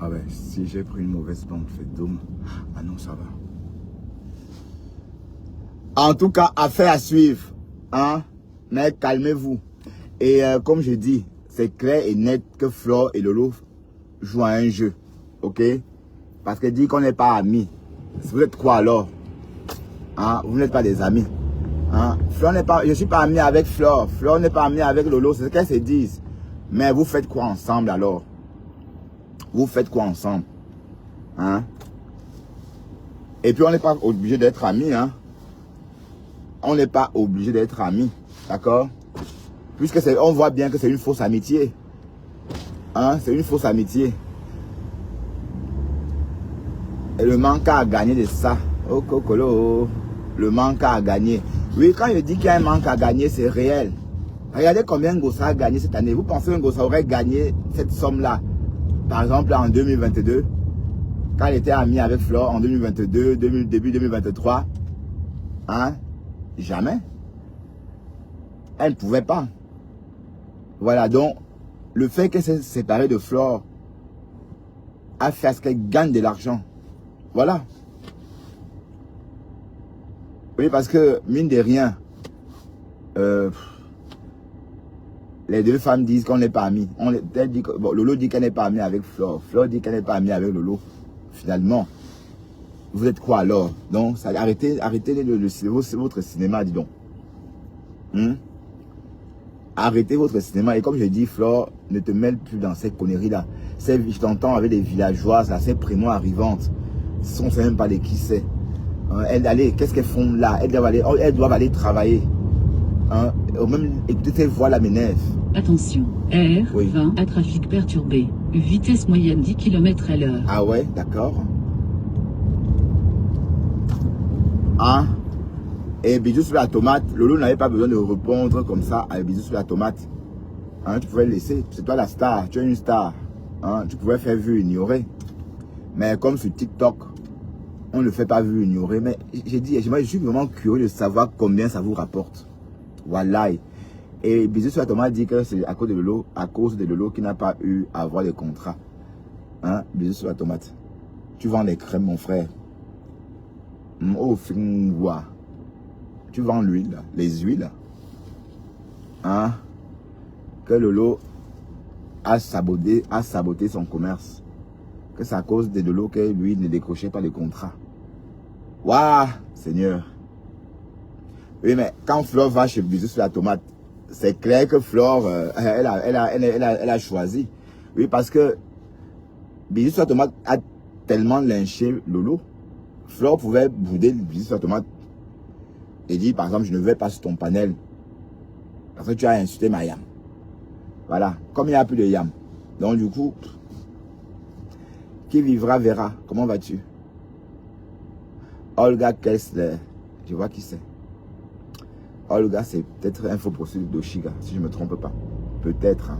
Ah ouais, si j'ai pris une mauvaise bande, fait domme. Ah non, ça va. En tout cas, affaire à suivre. Hein? Mais calmez-vous. Et comme je dis, c'est clair et net que Flore et Lolo jouent à un jeu. Ok? Parce qu'elle dit qu'on n'est pas amis. Vous êtes quoi alors? Hein? Vous n'êtes pas des amis. Hein? Flore n'est pas, je ne suis pas ami avec Flore. Flore n'est pas ami avec Lolo. C'est ce qu'elles se disent. Mais vous faites quoi ensemble alors? Vous faites quoi ensemble? Hein? Et puis on n'est pas obligé d'être amis. Hein? On n'est pas obligé d'être amis. D'accord? Puisque on voit bien que c'est une fausse amitié. Hein? C'est une fausse amitié. Et le manque à gagner de ça. Oh cocolo. Le manque à gagner. Oui, quand je dis qu'il y a un manque à gagner, c'est réel. Regardez combien Ngossa a gagné cette année. Vous pensez que Ngossa aurait gagné cette somme-là? Par exemple, en 2022, quand elle était amie avec Flore, en 2022, début 2023, hein? Jamais. Elle ne pouvait pas. Voilà, donc, le fait qu'elle s'est séparée de Flore a fait à ce qu'elle gagne de l'argent. Voilà. Oui, parce que, mine de rien, les deux femmes disent qu'on n'est pas amis. Lolo dit qu'elle n'est pas amie avec Flore. Flore dit qu'elle n'est pas amie avec Lolo. Finalement, vous êtes quoi alors? Donc, arrêtez votre cinéma, dis donc. Arrêtez votre cinéma. Et comme je dis, Flore, ne te mêle plus dans ces conneries-là. Je t'entends avec des villageoises, là, ces prénoms arrivantes. On ne sait même pas de qui c'est. Allez, qu'est-ce qu'elles font là? Elles doivent aller travailler. Hein? Même écouter ces voix là m'énerve. Attention, R20 à trafic perturbé. Vitesse moyenne 10 km/h. Ah ouais, d'accord. Hein? Et bisous sur la tomate. Lolo n'avait pas besoin de répondre comme ça à bisous sur la tomate. Hein, tu pouvais le laisser. C'est toi la star. Tu es une star. Hein, tu pouvais faire vu ignorer. Mais comme sur TikTok, on ne le fait pas vu ignorer. Mais j'ai dit, je suis vraiment curieux de savoir combien ça vous rapporte. Voilà. Et bisous sur la tomate dit que c'est à cause de Lolo qui n'a pas eu à avoir les contrats. Hein? Bisous sur la tomate. Tu vends les crèmes, mon frère. Oh, fin, tu vends l'huile, les huiles. Hein? Que Lolo a saboté son commerce. Que c'est à cause de Lolo que lui ne décrochait pas le contrat. Waouh, Seigneur. Oui, mais quand Flore va chez Bisous sur la tomate, c'est clair que Flore, elle a choisi. Oui, parce que Bisous sur la tomate a tellement lynché Lolo. Flore pouvait bouder Bisous sur la tomate et dire, par exemple, je ne vais pas sur ton panel parce que tu as insulté ma yam. Voilà, comme il n'y a plus de yam. Donc du coup, qui vivra verra. Comment vas-tu? Olga Kessler, je vois qui c'est. Olga, c'est peut-être info procédure d'Oshiga, si je ne me trompe pas. Peut-être. Hein.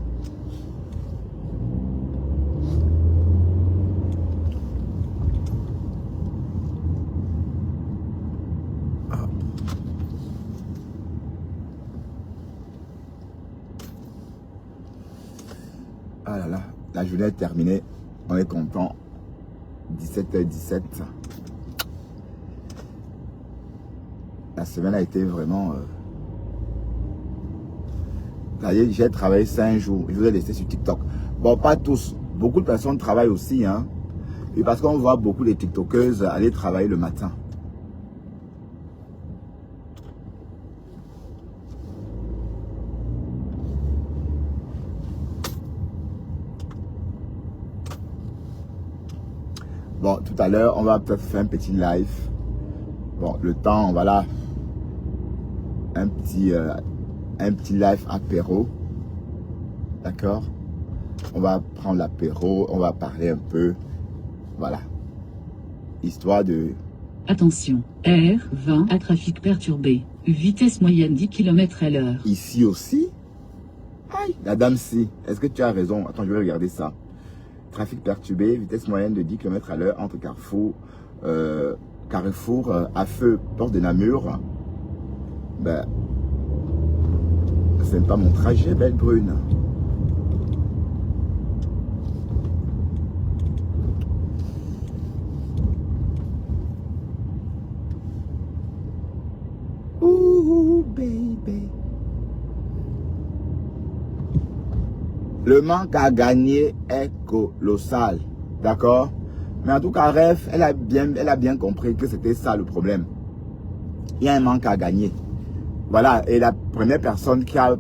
Ah là là, la journée est terminée. On est content. 17h17. La semaine a été vraiment... J'ai travaillé 5 jours. Je vous ai laissé sur TikTok. Bon, pas tous. Beaucoup de personnes travaillent aussi. Hein. Et parce qu'on voit beaucoup de TikTokeuses aller travailler le matin. Bon, tout à l'heure, on va peut-être faire un petit live. Bon, le temps, voilà. Un un petit live apéro. D'accord? On va prendre l'apéro, on va parler un peu. Voilà. Histoire de... Attention, R20 à trafic perturbé. Vitesse moyenne 10 km/h. Ici aussi? Aïe, la dame si. Est-ce que tu as raison? Attends, je vais regarder ça. Trafic perturbé, vitesse moyenne de 10 km/h entre Carrefour à feu, porte de Namur. Ben, c'est pas mon trajet, belle brune. Ouh, baby. Le manque à gagner est colossal. D'accord? Mais en tout cas, Ref, elle a bien compris que c'était ça le problème. Il y a un manque à gagner. Voilà. Et la première personne qui a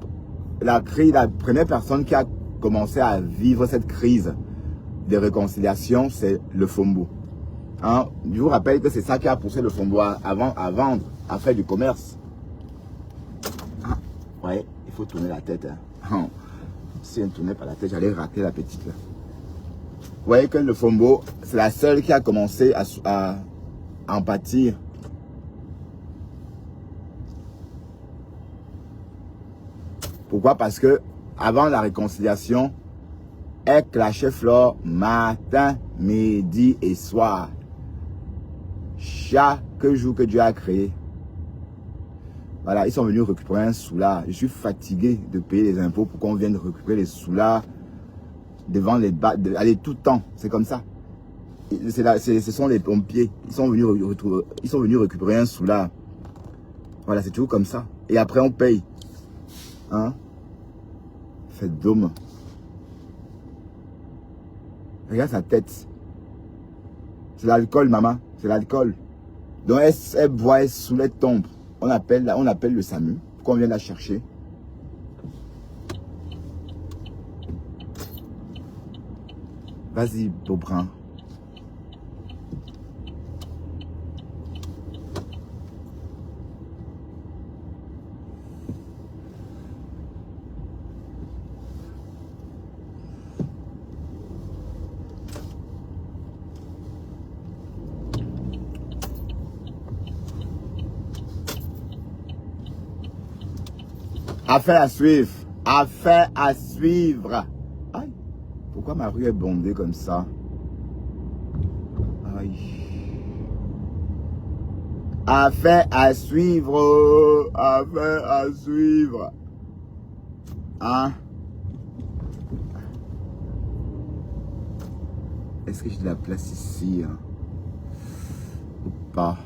commencé à vivre cette crise de réconciliation, c'est le Fombo. Hein? Je vous rappelle que c'est ça qui a poussé le Fombo à vendre, à faire du commerce. Ah, ouais, il faut tourner la tête. Hein. Si elle ne tournait pas la tête, j'allais rater la petite là. Vous voyez que le Fombo, c'est la seule qui a commencé à en pâtir. Pourquoi? Parce que avant la réconciliation, elle clashait Flore matin, midi et soir. Chaque jour que Dieu a créé. Voilà, ils sont venus récupérer un soulard. Je suis fatigué de payer les impôts pour qu'on vienne récupérer les soulards devant les bas. Allez, tout le temps, c'est comme ça. Ce sont les pompiers. Ils sont venus récupérer un soulard. Voilà, c'est toujours comme ça. Et après, on paye. Hein? C'est dôme. Regarde sa tête. C'est l'alcool, maman. C'est l'alcool. Donc, elle boit, elle saoule, elle tombe. On appelle le SAMU. Pourquoi on vient la chercher? Vas-y, Beaubrun. Affaire à suivre. Affaire à suivre. Aïe. Pourquoi ma rue est bondée comme ça? Aïe. Affaire à suivre. Affaire à suivre. Hein? Est-ce que j'ai de la place ici? Hein? Ou pas?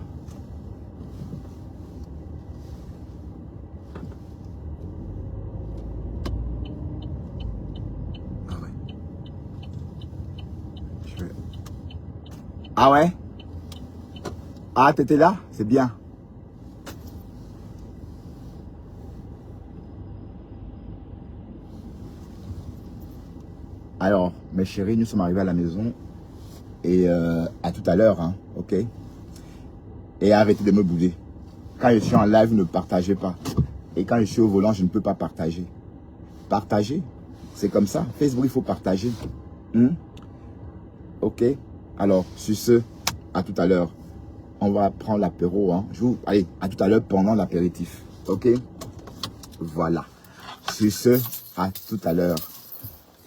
Ah ouais? Ah, t'étais là? C'est bien. Alors, mes chéris, nous sommes arrivés à la maison. Et à tout à l'heure, hein, ok? Et arrêtez de me bouder. Quand je suis en live, ne partagez pas. Et quand je suis au volant, je ne peux pas partager. Partager? C'est comme ça. Facebook, il faut partager. Ok? Alors, sur ce, à tout à l'heure. On va prendre l'apéro. Hein. Allez, à tout à l'heure pendant l'apéritif. Ok? Voilà. Sur ce, à tout à l'heure.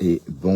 Et bon.